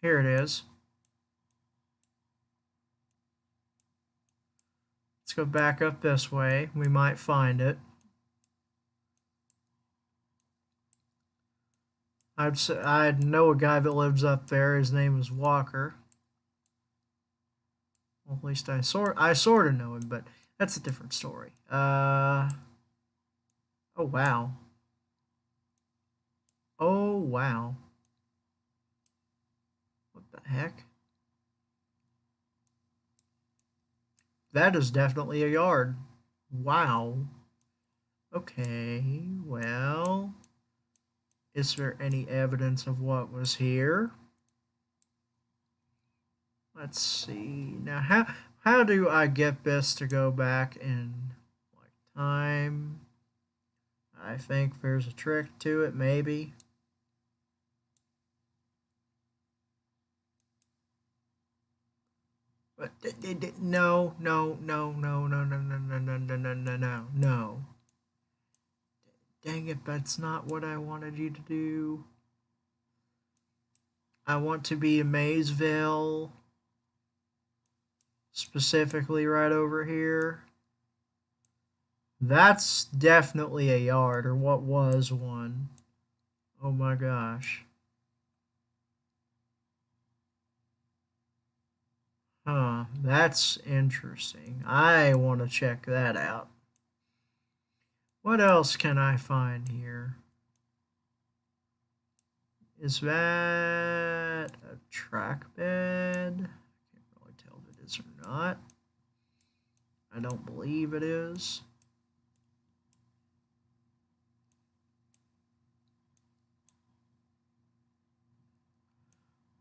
Here it is. Let's go back up this way. We might find it. I know a guy that lives up there. His name is Walker. Well, at least I sort of know him, but that's a different story. Oh wow. Oh wow. What the heck? That is definitely a yard. Wow. Okay, well, is there any evidence of what was here? Let's see. Now, how do I get this to go back in like time? I think there's a trick to it, maybe. But no. Dang it, that's not what I wanted you to do. I want to be in Maysville, specifically right over here. That's definitely a yard, or what was one. Oh my gosh. Huh, that's interesting. I want to check that out. What else can I find here? Is that a track bed? I can't really tell if it is or not. I don't believe it is.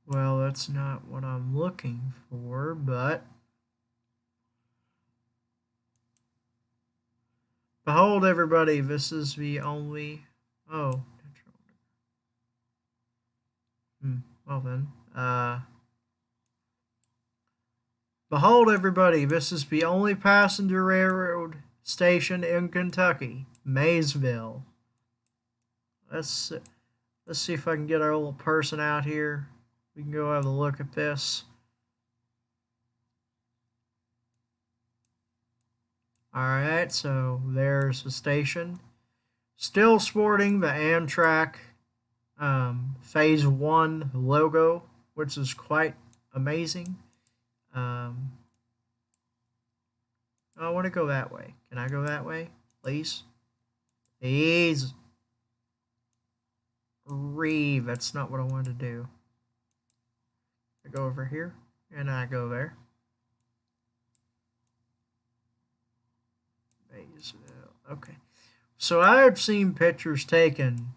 Well, that's not what I'm looking for, but behold, everybody, this is the only. Oh, well then. Behold, everybody, this is the only passenger railroad station in Kentucky, Maysville. Let's see if I can get our little person out here. We can go have a look at this. Alright, so there's the station. Still sporting the Amtrak Phase 1 logo, which is quite amazing. I want to go that way. Can I go that way? Please? Please. Reeve. That's not what I wanted to do. I go over here, and I go there. Okay. So I've seen pictures taken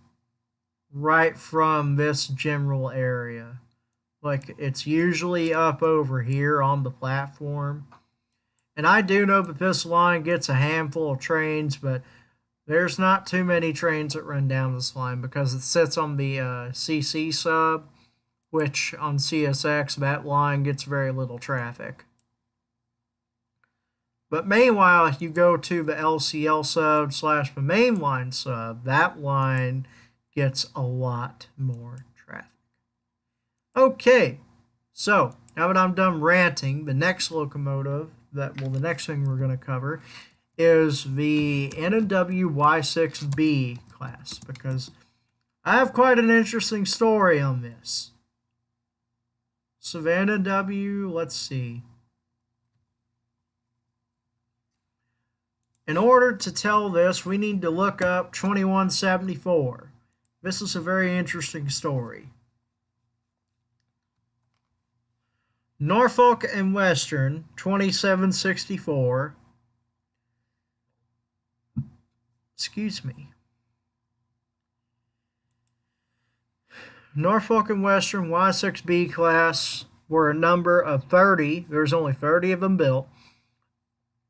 right from this general area. Like, it's usually up over here on the platform. And I do know that this line gets a handful of trains, but there's not too many trains that run down this line because it sits on the CC sub, which on CSX, that line gets very little traffic. But meanwhile, if you go to the LCL sub / the mainline sub, that line gets a lot more traffic. Okay, so now that I'm done ranting, the next locomotive the next thing we're going to cover is the N&W Y6B class, because I have quite an interesting story on this. Savannah W, let's see. In order to tell this, we need to look up 2174. This is a very interesting story. Norfolk and Western 2764. Excuse me. Norfolk and Western Y6B class were a number of 30. There's only 30 of them built.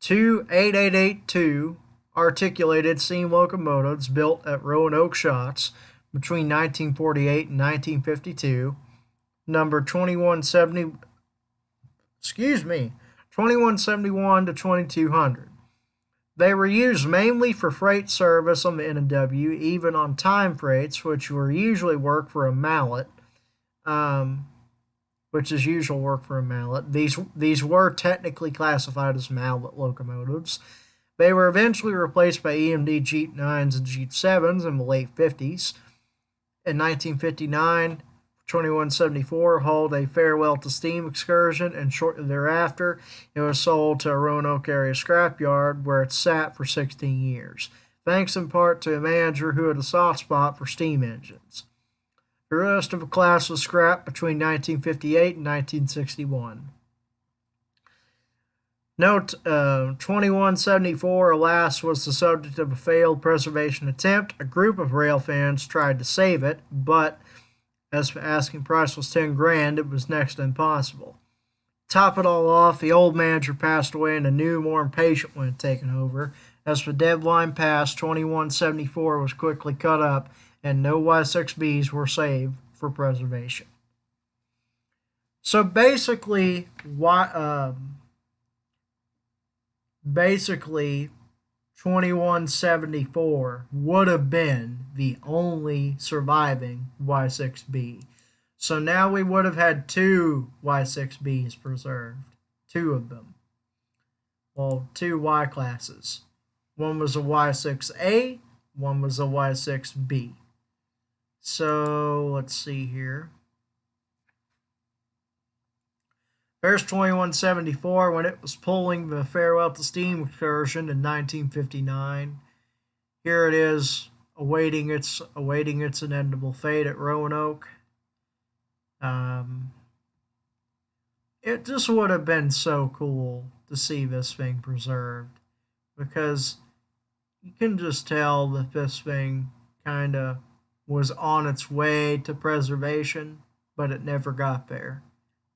Two 8882 articulated steam locomotives built at Roanoke Shots between 1948 and 1952. Number 2171 to 2200. They were used mainly for freight service on the N&W, even on time freights, which were usually work for a mallet, which is usual work for a mallet. These were technically classified as mallet locomotives. They were eventually replaced by EMD Jeep 9s and Jeep 7s in the late 50s. In 1959, 2174 hauled a farewell to steam excursion, and shortly thereafter, it was sold to a Roanoke area scrapyard where it sat for 16 years, thanks in part to a manager who had a soft spot for steam engines. The rest of the class was scrapped between 1958 and 1961. Note, 2174, alas, was the subject of a failed preservation attempt. A group of rail fans tried to save it, but as the asking price was $10,000, it was next to impossible. Top it all off, the old manager passed away and a new, more impatient one had taken over. As the deadline passed, 2174 was quickly cut up, and no Y6Bs were saved for preservation. So basically, 2174 would have been the only surviving Y6B. So now we would have had two Y6Bs preserved. Two of them. Well, two Y classes. One was a Y6A, one was a Y6B. So let's see here. There's 2174 when it was pulling the farewell to steam excursion in 1959. Here it is, awaiting its inevitable fate at Roanoke. It just would have been so cool to see this thing preserved, because you can just tell that this thing kind of was on its way to preservation, but it never got there.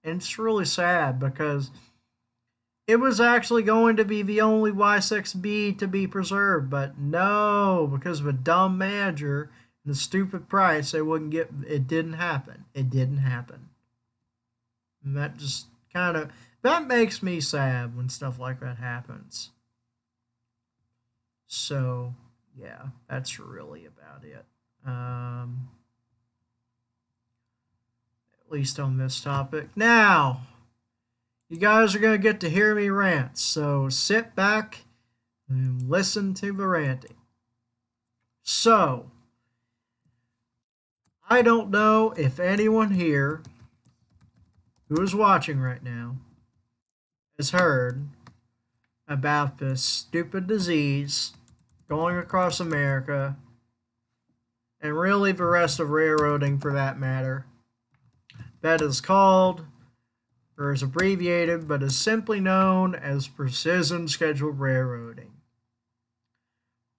And it's really sad because it was actually going to be the only Y6B to be preserved, but no, because of a dumb manager and the stupid price, they wouldn't get it. Didn't happen. It didn't happen. And that just that makes me sad when stuff like that happens. So yeah, that's really about it. At least on this topic. Now, you guys are going to get to hear me rant, so sit back and listen to the ranting. So, I don't know if anyone here who is watching right now has heard about this stupid disease going across America, and really the rest of railroading for that matter, that is called, or is abbreviated, but is simply known as precision scheduled railroading.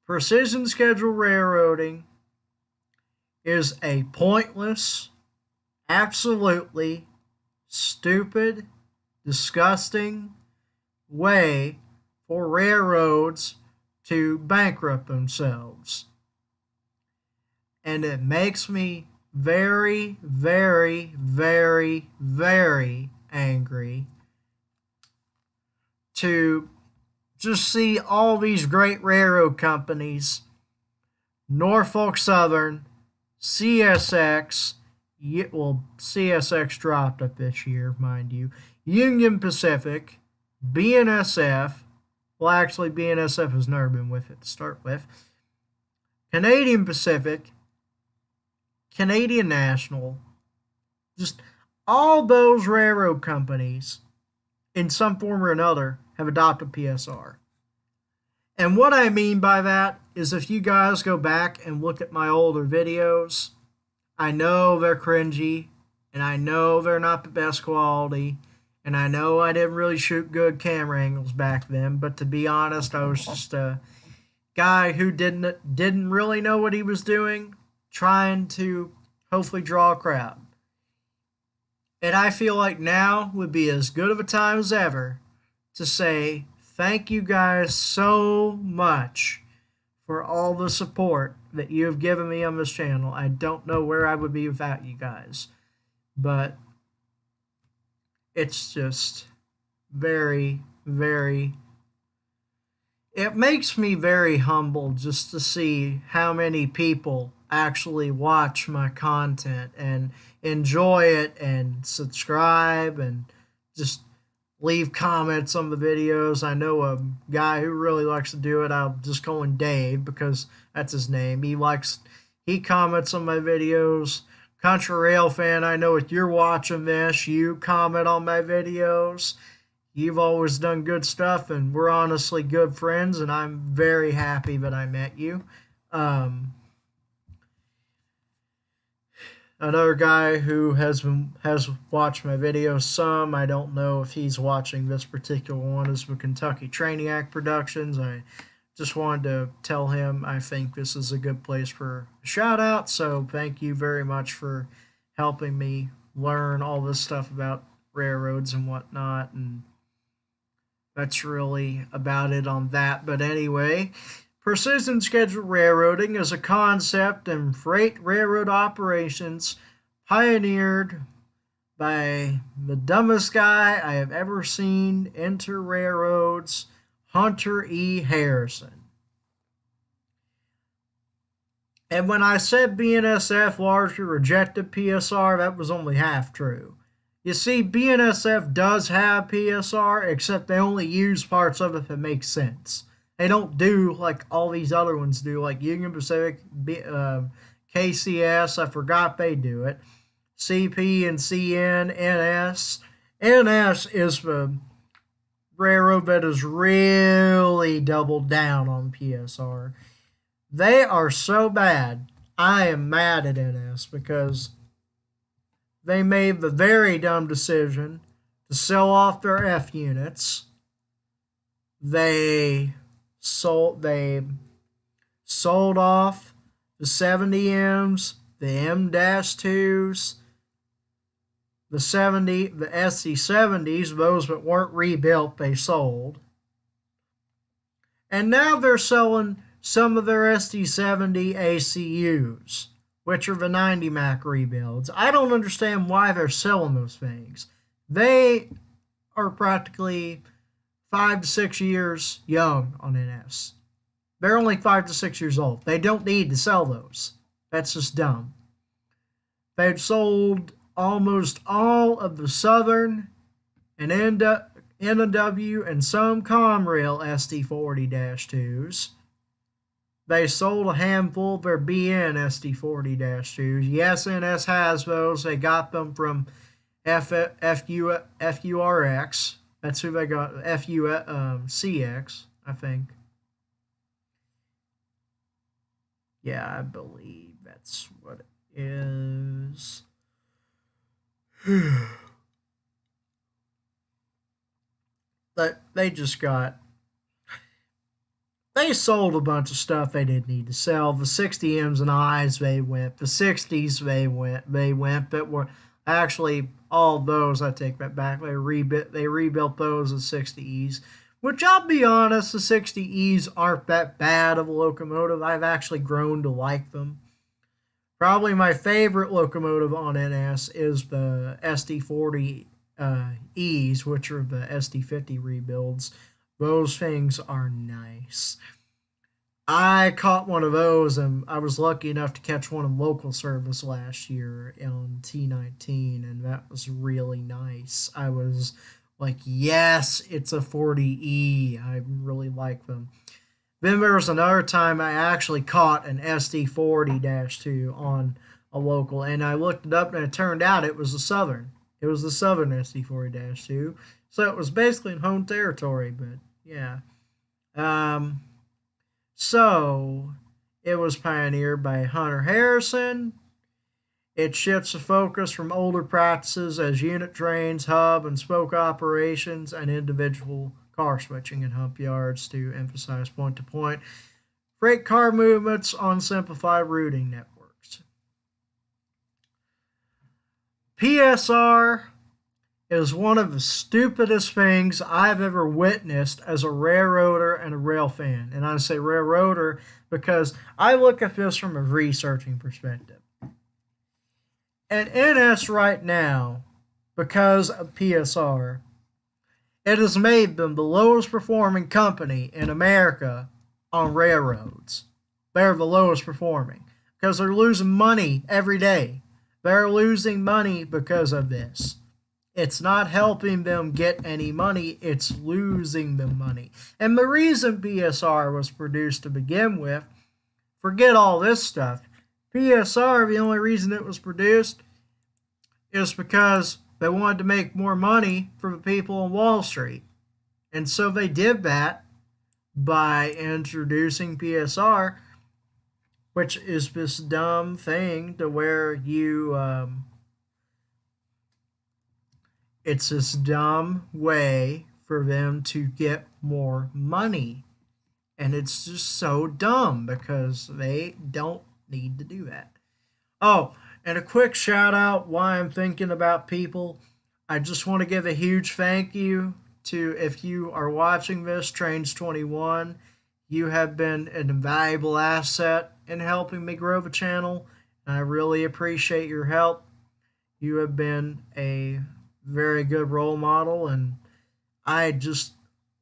Precision scheduled railroading is a pointless, absolutely stupid, disgusting way for railroads to bankrupt themselves. And it makes me very, very, very, very angry to just see all these great railroad companies, Norfolk Southern, CSX, well, CSX dropped up this year, mind you, Union Pacific, BNSF, Well, actually, BNSF has never been with it to start with. Canadian Pacific, Canadian National, just all those railroad companies, in some form or another, have adopted PSR. And what I mean by that is if you guys go back and look at my older videos, I know they're cringy, and I know they're not the best quality, and I know I didn't really shoot good camera angles back then, but to be honest, I was just a guy who didn't really know what he was doing, trying to hopefully draw a crowd. And I feel like now would be as good of a time as ever to say thank you guys so much for all the support that you have given me on this channel. I don't know where I would be without you guys, but it's just very, very, it makes me very humble just to see how many people actually watch my content and enjoy it and subscribe and just leave comments on the videos. I know a guy who really likes to do it. I'll just call him Dave because that's his name. He comments on my videos. Country Rail fan, I know if you're watching this, you comment on my videos. You've always done good stuff, and we're honestly good friends, and I'm very happy that I met you. Another guy who has watched my videos some, I don't know if he's watching this particular one, is the Kentucky Training Act Productions. I just wanted to tell him I think this is a good place for a shout out, so thank you very much for helping me learn all this stuff about railroads and whatnot, and that's really about it on that. But anyway, precision scheduled railroading is a concept in freight railroad operations pioneered by the dumbest guy I have ever seen enter railroads, Hunter E. Harrison. And when I said BNSF largely rejected PSR, that was only half true. You see, BNSF does have PSR, except they only use parts of it that make sense. They don't do like all these other ones do, like Union Pacific, KCS, I forgot they do it, CP and CN, NS. NS is the railroad that has really doubled down on PSR. They are so bad, I am mad at NS because they made the very dumb decision to sell off their F units. They sold off the 70Ms, the M-2s, the SC-70s, those that weren't rebuilt, they sold. And now they're selling some of their SD-70 ACUs, which are the 90 Mac rebuilds. I don't understand why they're selling those things. They are practically 5 to 6 years young on NS. They're only 5 to 6 years old. They don't need to sell those. That's just dumb. They've sold almost all of the Southern and NW and some Conrail SD40-2s. They sold a handful of their BN SD40-2s. Yes, NS has those. They got them from FURX. That's who they got. CX, I think. Yeah, I believe that's what it is. But they just got... They sold a bunch of stuff they didn't need to sell. The 60Ms and Is, they went. The 60s, they went. But were actually all those, I take that back. They rebuilt those as 60Es. Which, I'll be honest, the 60Es aren't that bad of a locomotive. I've actually grown to like them. Probably my favorite locomotive on NS is the SD40Es, which are the SD50 rebuilds. Those things are nice. I caught one of those, and I was lucky enough to catch one in local service last year on T19, and that was really nice. I was Like, yes, it's a 40E. I really like them. Then there was another time I actually caught an SD40-2 on a local, and I looked it up, and it turned out it was the Southern. It was the Southern SD40-2. So it was basically in home territory, but yeah. Um, so it was pioneered by Hunter Harrison. It shifts the focus from older practices as unit trains, hub and spoke operations, and individual car switching in hump yards to emphasize point to point freight car movements on simplified routing networks. PSR is one of the stupidest things I've ever witnessed as a railroader and a rail fan. And I say railroader because I look at this from a researching perspective. At NS right now, because of PSR, it has made them the lowest performing company in America on railroads. They're the lowest performing because they're losing money every day. They're losing money because of this. It's not helping them get any money, it's losing them money. And the reason PSR was produced to begin with, forget all this stuff. PSR, the only reason it was produced is because they wanted to make more money for the people on Wall Street. And so they did that by introducing PSR, which is this dumb thing to where it's this dumb way for them to get more money. And it's just so dumb because they don't need to do that. Oh, and a quick shout out while I'm thinking about people. I just want to give a huge thank you to, if you are watching this, Trains 21. You have been an invaluable asset in helping me grow the channel, and I really appreciate your help. You have been a very good role model, and I just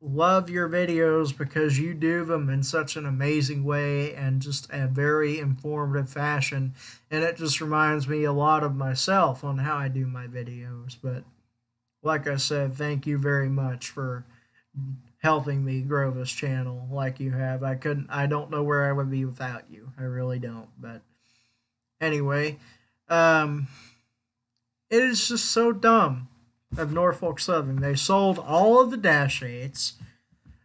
love your videos because you do them in such an amazing way and just a very informative fashion, and it just reminds me a lot of myself on how I do my videos. But like I said, thank you very much for helping me grow this channel like you have. I don't know where I would be without you. I really don't. But anyway, it is just so dumb of Norfolk Southern. They sold all of the Dash 8s.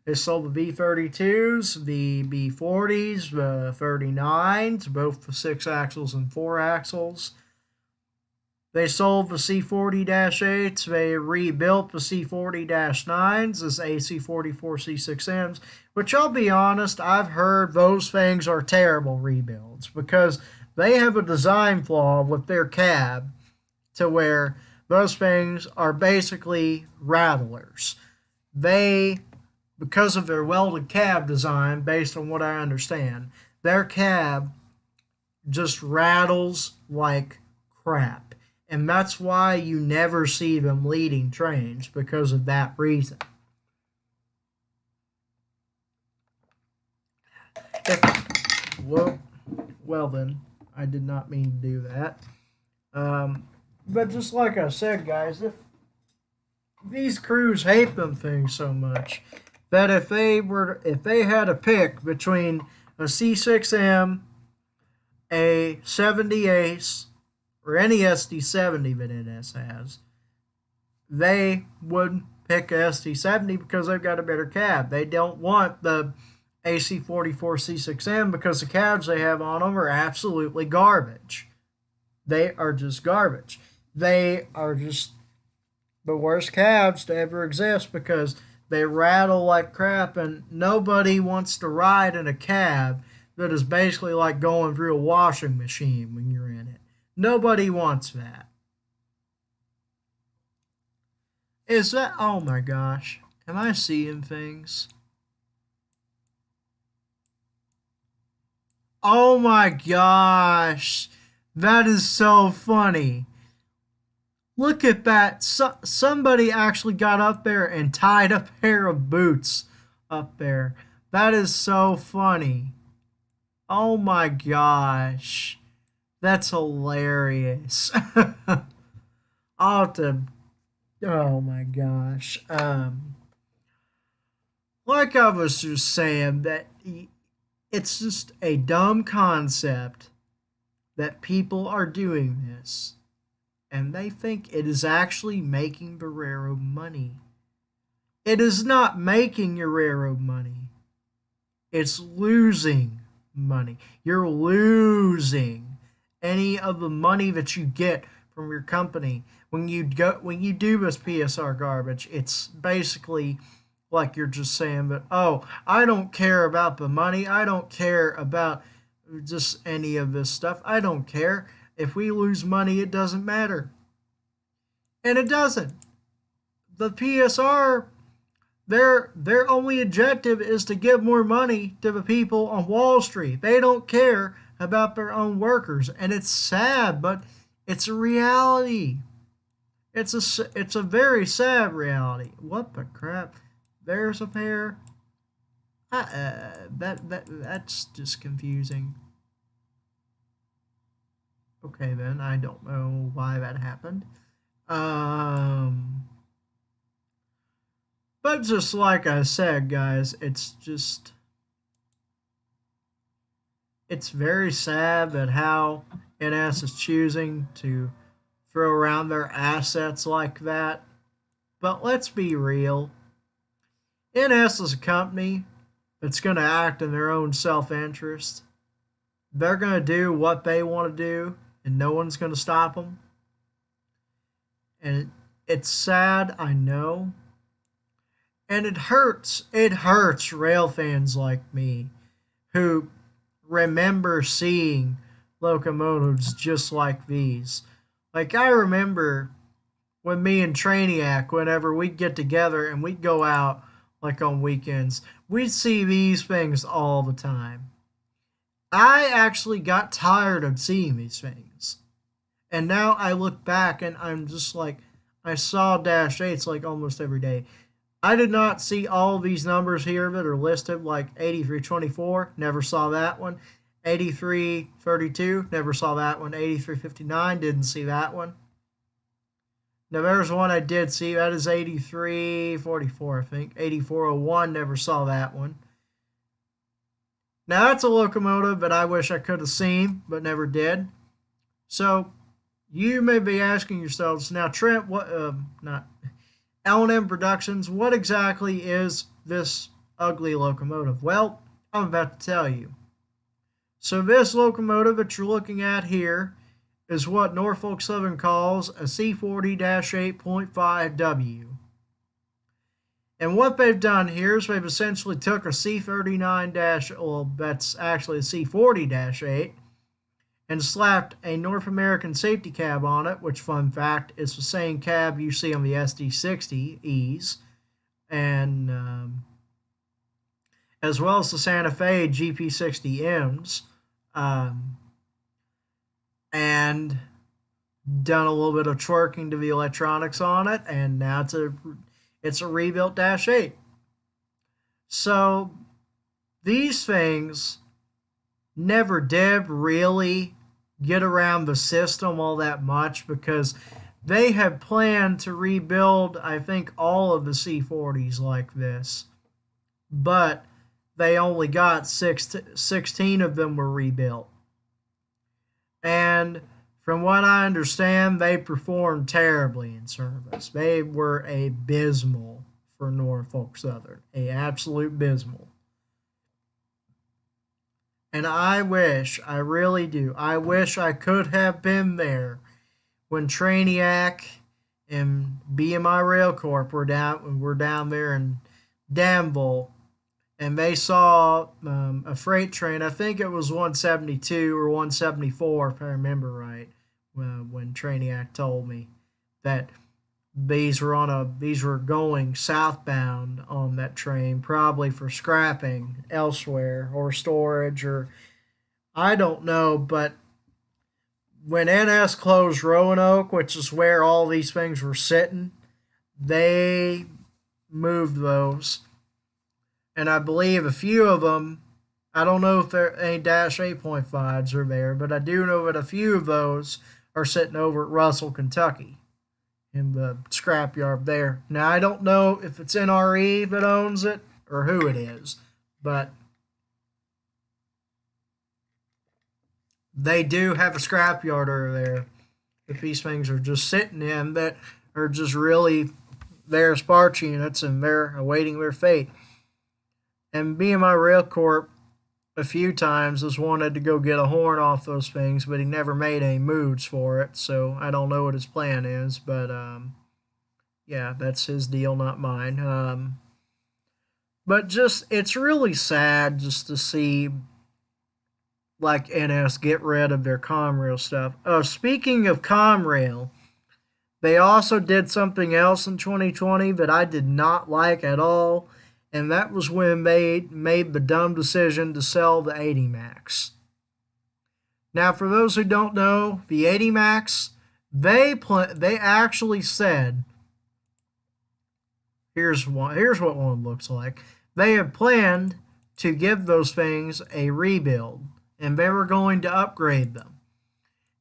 They sold the B-32s, the B-40s, the 39s, both the 6 axles and 4 axles. They sold the C-40-8s. They rebuilt the C-40-9s as AC-44 C6Ms, which I'll be honest, I've heard those things are terrible rebuilds because they have a design flaw with their cab to where those things are basically rattlers. They, because of their welded cab design, based on what I understand, their cab just rattles like crap. And that's why you never see them leading trains, because of that reason. Well then, I did not mean to do that. But just like I said, guys, if these crews hate them things so much that if they had a pick between a C6M, a 70 Ace, or any SD70 that NS has, they would pick a SD70 because they've got a better cab. They don't want the AC44 C6M because the cabs they have on them are absolutely garbage. They are just garbage. They are just the worst cabs to ever exist because they rattle like crap, and nobody wants to ride in a cab that is basically like going through a washing machine when you're in it. Nobody wants that. Is that... Oh my gosh. Am I seeing things? Oh my gosh. That is so funny. Look at that. Somebody actually got up there and tied a pair of boots up there. That is so funny. Oh my gosh. That's hilarious. I'll have to Oh my gosh. Like I was just saying, that it's just a dumb concept that people are doing this and they think it is actually making the railroad money. It is not making your railroad money. It's losing money. You're losing any of the money that you get from your company when you do this PSR garbage. It's basically like you're just saying that, oh, I don't care about the money. I don't care about just any of this stuff. I don't care. If we lose money, it doesn't matter. And it doesn't. The PSR, their only objective is to give more money to the people on Wall Street. They don't care about their own workers, and it's sad, but it's a reality. It's a very sad reality. What the crap? There's a pair. That's just confusing. Okay, then I don't know why that happened. Um, but just like I said, guys, it's very sad that how NS is choosing to throw around their assets like that. But let's be real. NS is a company that's going to act in their own self interest. They're going to do what they want to do, and no one's going to stop them. And it's sad, I know. And it hurts. It hurts rail fans like me who remember seeing locomotives just like these. Like, I remember when me and Trainiac, whenever we'd get together and we'd go out like on weekends, we'd see these things all the time. I actually got tired of seeing these things. And now I look back and I'm just like, I saw Dash 8s like almost every day. I did not see all these numbers here that are listed, like 8324, never saw that one. 8332, never saw that one. 8359, didn't see that one. Now there's one I did see, that is 8344, I think. 8401, never saw that one. Now that's a locomotive that I wish I could have seen, but never did. So you may be asking yourselves, now Trent, what, not L&M Productions, what exactly is this ugly locomotive? Well, I'm about to tell you. So this locomotive that you're looking at here is what Norfolk Southern calls a C40-8.5W. And what they've done here is they've essentially took a C39- well, that's actually a C40-8, and slapped a North American safety cab on it, which, fun fact, is the same cab you see on the SD60Es, and as well as the Santa Fe GP60Ms, and done a little bit of twerking to the electronics on it, and now it's a rebuilt Dash 8. So these things never did really get around the system all that much because they had planned to rebuild, I think, all of the C40s like this. But they only got 16 of them were rebuilt. And from what I understand, they performed terribly in service. They were abysmal for Norfolk Southern, a absolute abysmal. And I wish, I really do, I wish I could have been there when Trainiac and BMI Rail Corp were down there in Danville, and they saw a freight train. I think it was 172 or 174, if I remember right, when Trainiac told me that these were going southbound on that train, probably for scrapping elsewhere or storage, or I don't know. But when NS closed Roanoke, which is where all these things were sitting, they moved those, and I believe a few of them. I don't know if there any Dash 8.5s are there, but I do know that a few of those are sitting over at Russell, Kentucky. in the scrapyard there. Now I don't know if it's NRE that owns it or who it is, but they do have a scrapyard over there that these things are just sitting in that are just really their spark units and they're awaiting their fate. And me and my rail corp a few times has wanted to go get a horn off those things, but he never made any moves for it. So I don't know what his plan is, but yeah, that's his deal, not mine. But just it's really sad just to see like NS get rid of their Comrail stuff. Speaking of Comrail, they also did something else in 2020 that I did not like at all, and that was when they made the dumb decision to sell the 80 Max. Now, for those who don't know, the 80 Max, they actually said, here's what one looks like. They had planned to give those things a rebuild, and they were going to upgrade them,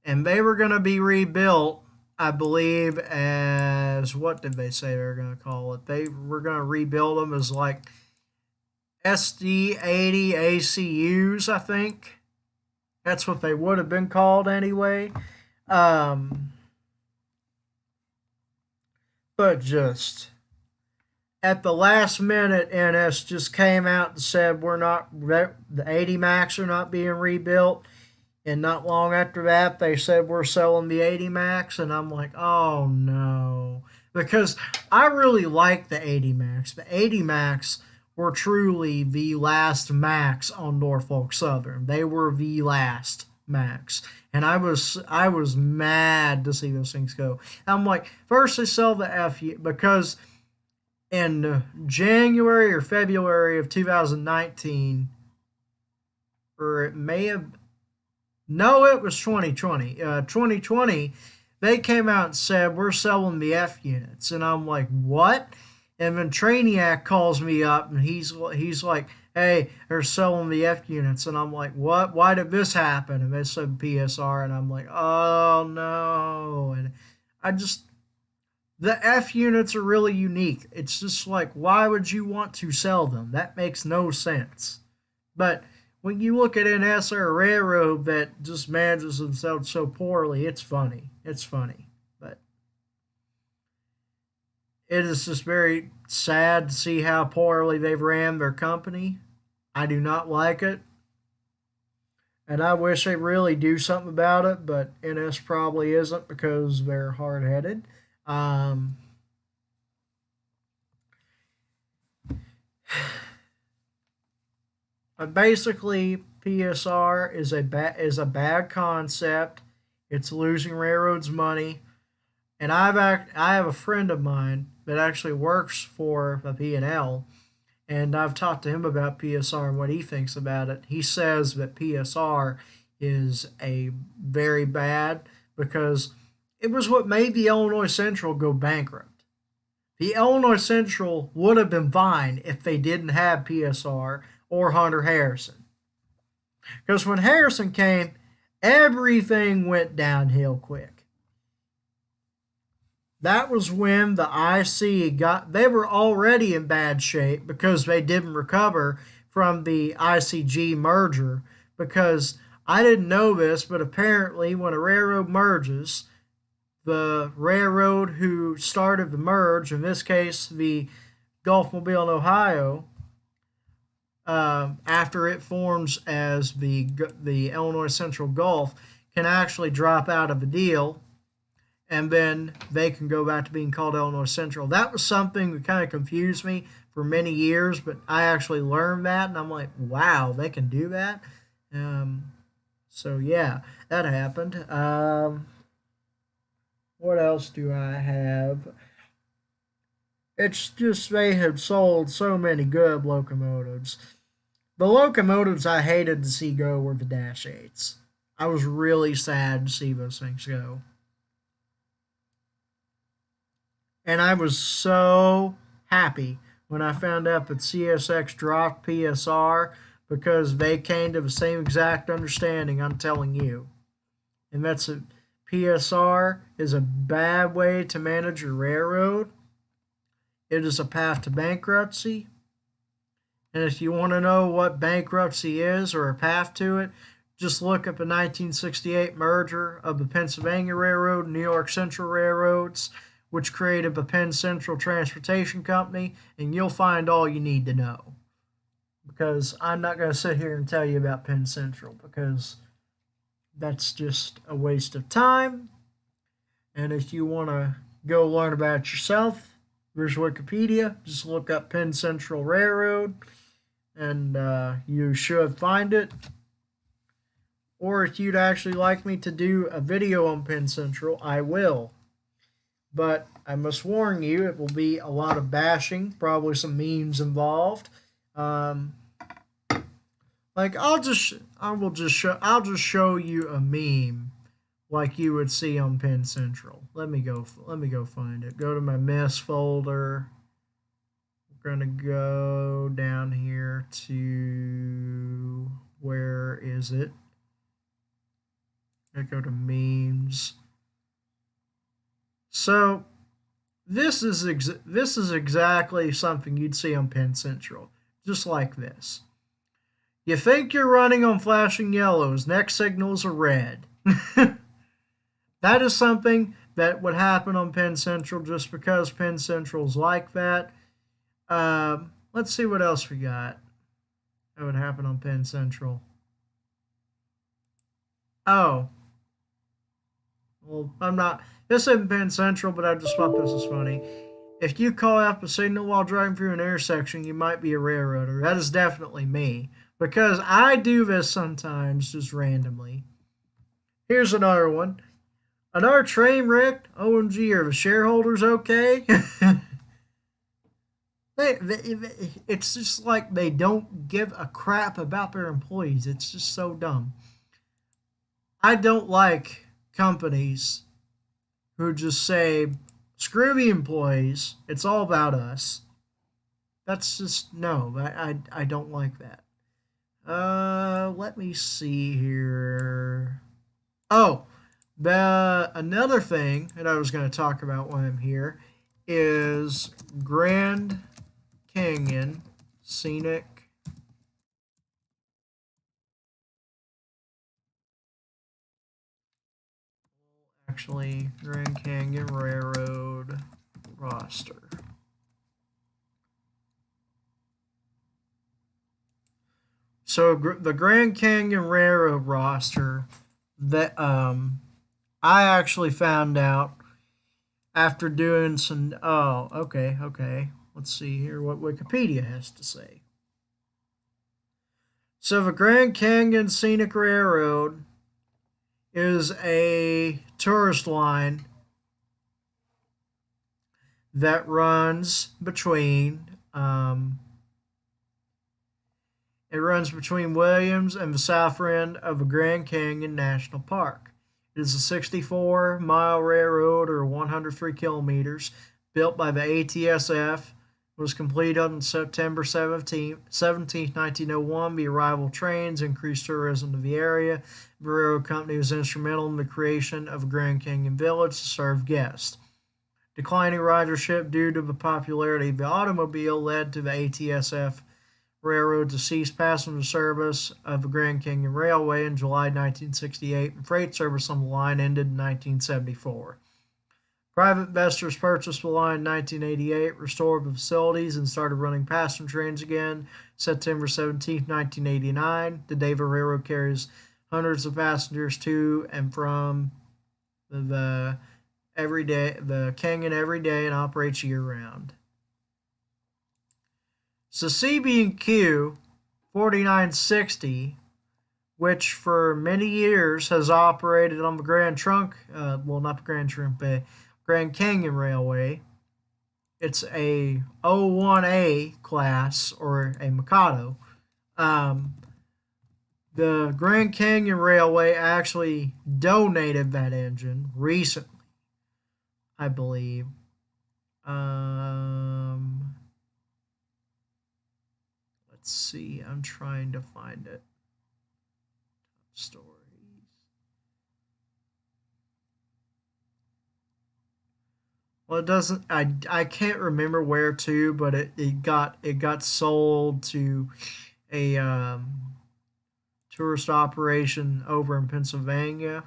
and they were going to be rebuilt, I believe, as what did they say they were going to call it? They were going to rebuild them as like SD80 ACUs, I think. That's what they would have been called anyway. But just at the last minute, NS just came out and said the 80 Max are not being rebuilt. And not long after that, they said we're selling the 80 Max, and I'm like, oh no, because I really like the 80 Max. The 80 Max were truly the last Max on Norfolk Southern. They were the last Max, and I was mad to see those things go. I'm like, first they sell the FU because in January or February of 2019, or it may have. No, it was 2020. 2020, they came out and said, we're selling the F units. And I'm like, what? And then Trainiac calls me up and he's like, hey, they're selling the F units. And I'm like, what? Why did this happen? And they said PSR. And I'm like, oh no. And I just, the F units are really unique. It's just like, why would you want to sell them? That makes no sense. But when you look at an S or a railroad that just manages themselves so poorly, it's funny. It's funny. But it is just very sad to see how poorly they've ran their company. I do not like it. And I wish they really do something about it, but NS probably isn't because they're hard headed. Um, But basically, PSR is a bad concept. It's losing railroads money, and I have a friend of mine that actually works for the P&L, and I've talked to him about PSR and what he thinks about it. He says that PSR is a very bad because it was what made the Illinois Central go bankrupt. The Illinois Central would have been fine if they didn't have PSR or Hunter Harrison. Because when Harrison came, everything went downhill quick. That was when the IC they were already in bad shape because they didn't recover from the ICG merger. Because I didn't know this, but apparently when a railroad merges, the railroad who started the merge, in this case the Gulf Mobile in Ohio, after it forms as the Illinois Central Gulf, can actually drop out of the deal, and then they can go back to being called Illinois Central. That was something that kind of confused me for many years, but I actually learned that, and I'm like, wow, they can do that. So yeah, that happened. What else do I have? It's just they have sold so many good locomotives. The locomotives I hated to see go were the Dash 8s. I was really sad to see those things go. And I was so happy when I found out that CSX dropped PSR because they came to the same exact understanding I'm telling you. And that's a PSR is a bad way to manage your railroad. It is a path to bankruptcy. And if you want to know what bankruptcy is or a path to it, just look up the 1968 merger of the Pennsylvania Railroad and New York Central Railroads, which created the Penn Central Transportation Company, and you'll find all you need to know. Because I'm not going to sit here and tell you about Penn Central because that's just a waste of time. And if you want to go learn about it yourself, there's Wikipedia. Just look up Penn Central Railroad and you should find it. Or if you'd actually like me to do a video on Penn Central, I will. But I must warn you, it will be a lot of bashing, probably some memes involved. Like I'll just show you a meme like you would see on Penn Central. Let me go find it. Go to my mess folder. We're gonna go down here to where is it? I go to memes. So this is exactly something you'd see on Penn Central, just like this. You think you're running on flashing yellows, next signals are red. That is something that would happen on Penn Central just because Penn Central's like that. Let's see what else we got. That would happen on Penn Central. Oh. Well, I'm not. This isn't Penn Central, but I just thought this was funny. If you call out a signal while driving through an intersection, you might be a railroader. That is definitely me. Because I do this sometimes just randomly. Here's another one. Another train wreck? OMG, are the shareholders okay? It's just like they don't give a crap about their employees. It's just so dumb. I don't like companies who just say, screw the employees, it's all about us. That's just, no, I don't like that. Let me see here. Oh, another thing that I was going to talk about while I'm here is Grand Canyon Scenic. Actually, Grand Canyon Railroad roster. So the Grand Canyon Railroad roster that I actually found out after doing some. Oh, okay. Let's see here what Wikipedia has to say. So the Grand Canyon Scenic Railroad is a tourist line that runs between Williams and the south end of the Grand Canyon National Park. It is a 64-mile railroad, or 103 kilometers, built by the ATSF. Was completed on September 17, 1901. The arrival of trains increased tourism to the area. The railroad company was instrumental in the creation of Grand Canyon Village to serve guests. Declining ridership due to the popularity of the automobile led to the ATSF Railroad to cease passenger service of the Grand Canyon Railway in July 1968, and freight service on the line ended in 1974. Private investors purchased the line in 1988, restored the facilities, and started running passenger trains again September 17, 1989. Today, the railroad carries hundreds of passengers to and from the canyon every day and operates year-round. So CB&Q 4960, which for many years has operated on the Grand Trunk, not the Grand Trunk, but Grand Canyon Railway. It's a 01A class, or a Mikado. The Grand Canyon Railway actually donated that engine recently, I believe. Let's see. I'm trying to find it. Stories. Well, it doesn't. I can't remember where to, but it got sold to a tourist operation over in Pennsylvania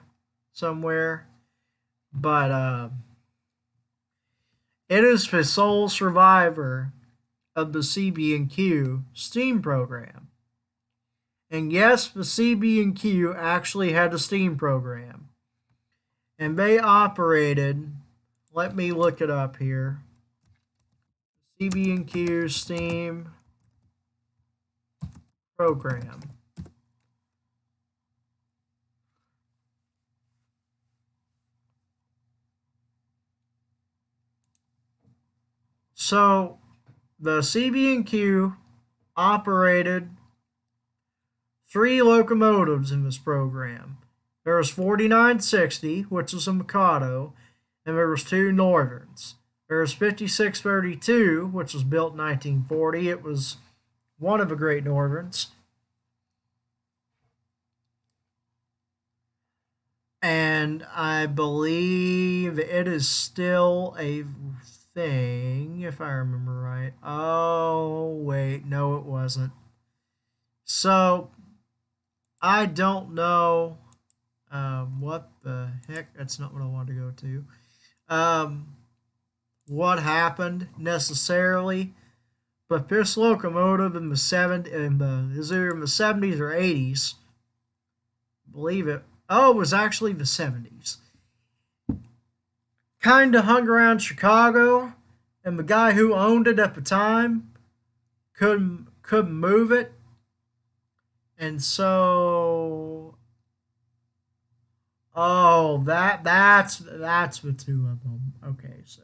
somewhere. But it is the sole survivor of the CB&Q Steam program. And yes, the CB&Q actually had a Steam program. And they operated, let me look it up here. CB&Q Steam program. So the CB&Q operated 3 locomotives in this program. There was 4960, which was a Mikado, and there was 2 Northerns. There was 5632, which was built in 1940. It was one of the great Northerns. And I believe it is still a thing, if I remember right. Oh, wait, no, it wasn't. So, I don't know what the heck. That's not what I wanted to go to. What happened necessarily, but this locomotive in the '70s or '80s, believe it. Oh, it was actually the '70s. Kind of hung around Chicago, and the guy who owned it at the time couldn't move it, and so that's the 2 of them. Okay, so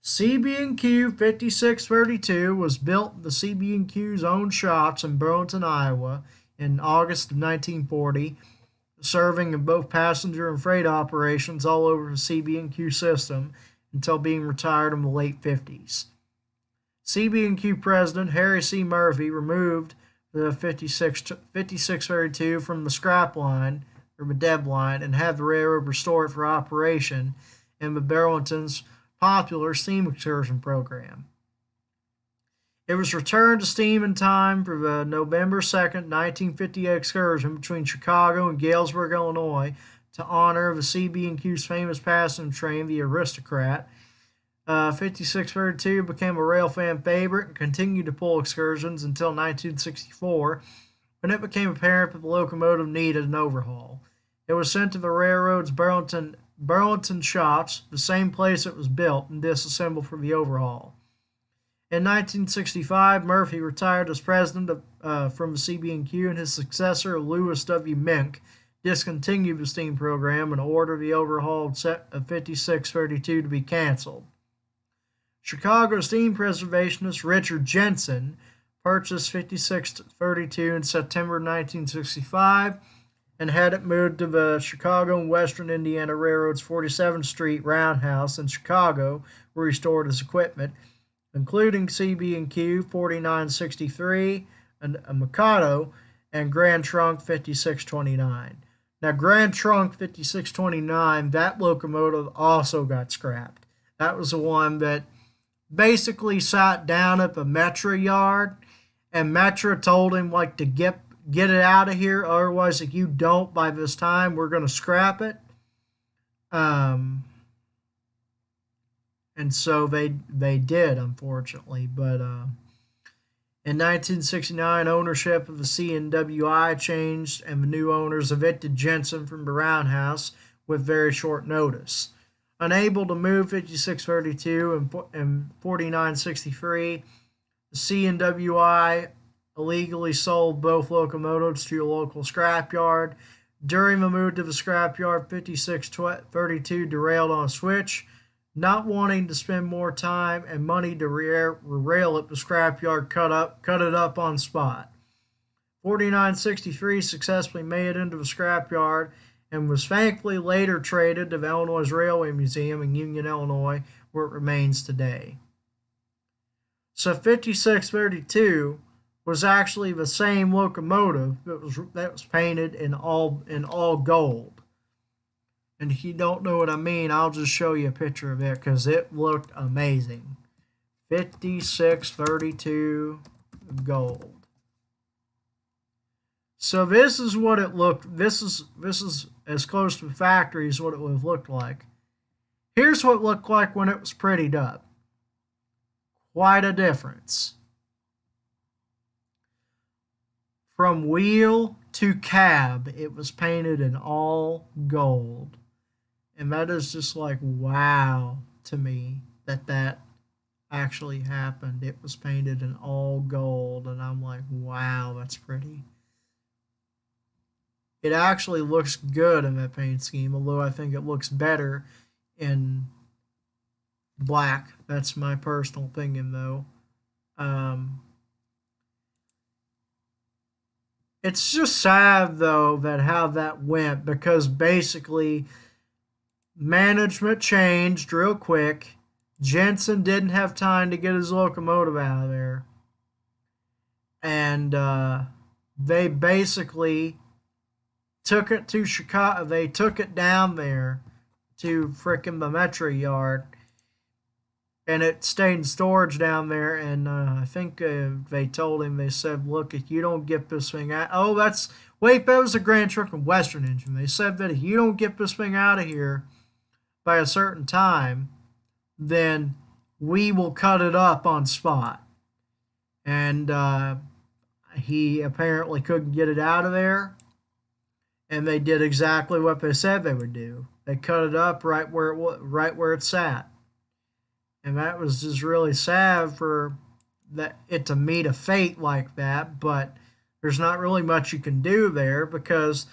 CB&Q 5632 was built in the CB&Q's own shops in Burlington, Iowa in August of 1940, serving in both passenger and freight operations all over the CB&Q system until being retired in the late 50s. CB&Q President Harry C. Murphy removed the 5632 from the scrap line, or the dead line, and had the railroad restore it for operation in the Burlington's popular steam excursion program. It was returned to steam in time for the November 2nd, 1958 excursion between Chicago and Galesburg, Illinois, to honor the CB&Q's famous passenger train, the Aristocrat. 5632 became a rail fan favorite and continued to pull excursions until 1964, when it became apparent that the locomotive needed an overhaul. It was sent to the railroad's Burlington shops, the same place it was built, and disassembled for the overhaul. In 1965, Murphy retired as president from the CB&Q, and his successor, Lewis W. Mink, discontinued the steam program and ordered the overhauled set of 5632 to be canceled. Chicago steam preservationist Richard Jensen purchased 5632 in September 1965 and had it moved to the Chicago and Western Indiana Railroad's 47th Street Roundhouse in Chicago, where he stored his equipment, including CB&Q 4963, a Mikado, and Grand Trunk 5629. Now, Grand Trunk 5629, that locomotive also got scrapped. That was the one that basically sat down at the Metra yard, and Metra told him like to get it out of here. Otherwise, if you don't by this time, we're going to scrap it. And so they did, unfortunately. But in 1969, ownership of the CNWI changed, and the new owners evicted Jensen from the roundhouse with very short notice. Unable to move 5632 and 4963, the CNWI illegally sold both locomotives to a local scrapyard. During the move to the scrapyard, 5632 derailed on a switch. Not wanting to spend more time and money to rail it, the scrapyard cut it up on spot. 4963 successfully made it into the scrapyard and was thankfully later traded to the Illinois Railway Museum in Union, Illinois, where it remains today. So 5632 was actually the same locomotive that was painted in all gold. And if you don't know what I mean, I'll just show you a picture of it because it looked amazing. 5632 gold. So this is what it looked. This is as close to the factory as what it would have looked like. Here's what it looked like when it was prettied up. Quite a difference. From wheel to cab, it was painted in all gold. And that is just like wow to me that actually happened. It was painted in all gold, and I'm like, wow, that's pretty. It actually looks good in that paint scheme, although I think it looks better in black. That's my personal opinion, though. It's just sad, though, that how that went because basically management changed real quick. Jensen didn't have time to get his locomotive out of there. And they basically took it to Chicago. They took it down there to frickin' the Metro Yard. And it stayed in storage down there. And I think they told him, they said, look, if you don't get this thing out. Oh, wait, that was a Grand Trunk and Western engine. They said that if you don't get this thing out of here by a certain time, then we will cut it up on spot. And he apparently couldn't get it out of there. And they did exactly what they said they would do. They cut it up right where it sat. And that was just really sad for it to meet a fate like that. But there's not really much you can do there because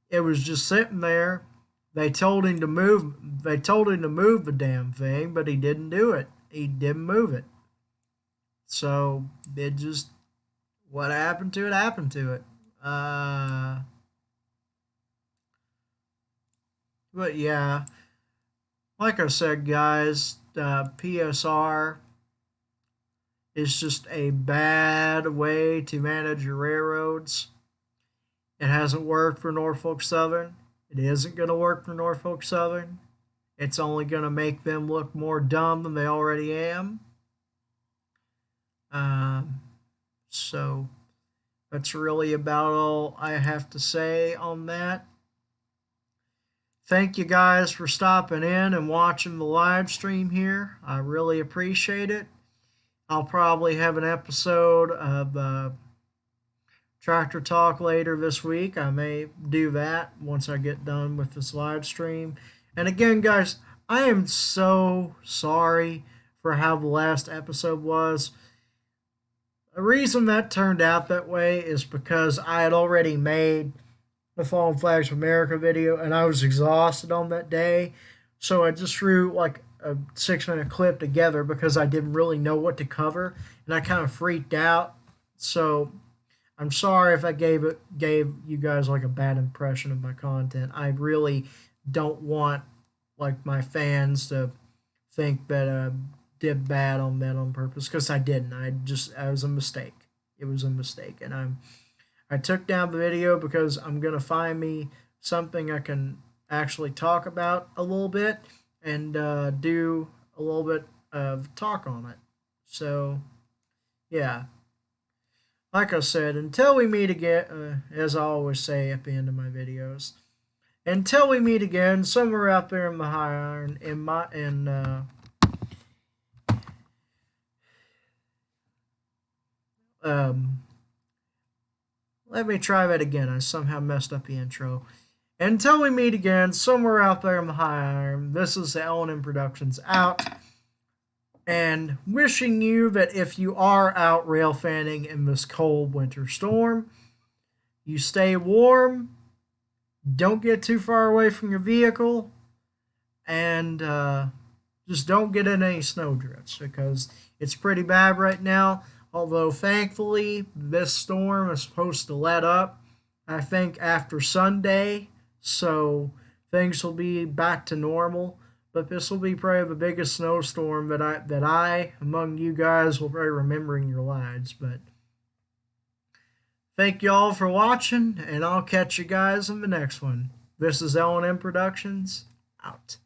it was just sitting there. They told him to move. They told him to move the damn thing, but he didn't do it. He didn't move it. So it just what happened to it happened to it. But yeah, like I said, guys, PSR is just a bad way to manage your railroads. It hasn't worked for Norfolk Southern. It isn't going to work for Norfolk Southern. It's only going to make them look more dumb than they already am. So that's really about all I have to say on that. Thank you guys for stopping in and watching the live stream here. I really appreciate it. I'll probably have an episode of Tractor Talk later this week. I may do that once I get done with this live stream. And again, guys, I am so sorry for how the last episode was. The reason that turned out that way is because I had already made the Fallen Flags of America video and I was exhausted on that day. So I just threw like a 6-minute clip together because I didn't really know what to cover and I kind of freaked out. So I'm sorry if I gave you guys like a bad impression of my content. I really don't want like my fans to think that I did bad on that on purpose because I didn't. I was a mistake. It was a mistake, and I took down the video because I'm gonna find me something I can actually talk about a little bit and do a little bit of talk on it. So, yeah. Like I said, until we meet again, as I always say at the end of my videos, until we meet again somewhere out there in the high iron, let me try that again. I somehow messed up the intro. Until we meet again somewhere out there in the high iron, this is the L&M Productions out. And wishing you that if you are out rail fanning in this cold winter storm, you stay warm, don't get too far away from your vehicle, and just don't get in any snowdrifts because it's pretty bad right now. Although thankfully this storm is supposed to let up, I think after Sunday, so things will be back to normal. But this will be probably the biggest snowstorm that I among you guys will probably remember in your lives. But thank you all for watching, and I'll catch you guys in the next one. This is L&M Productions, Out.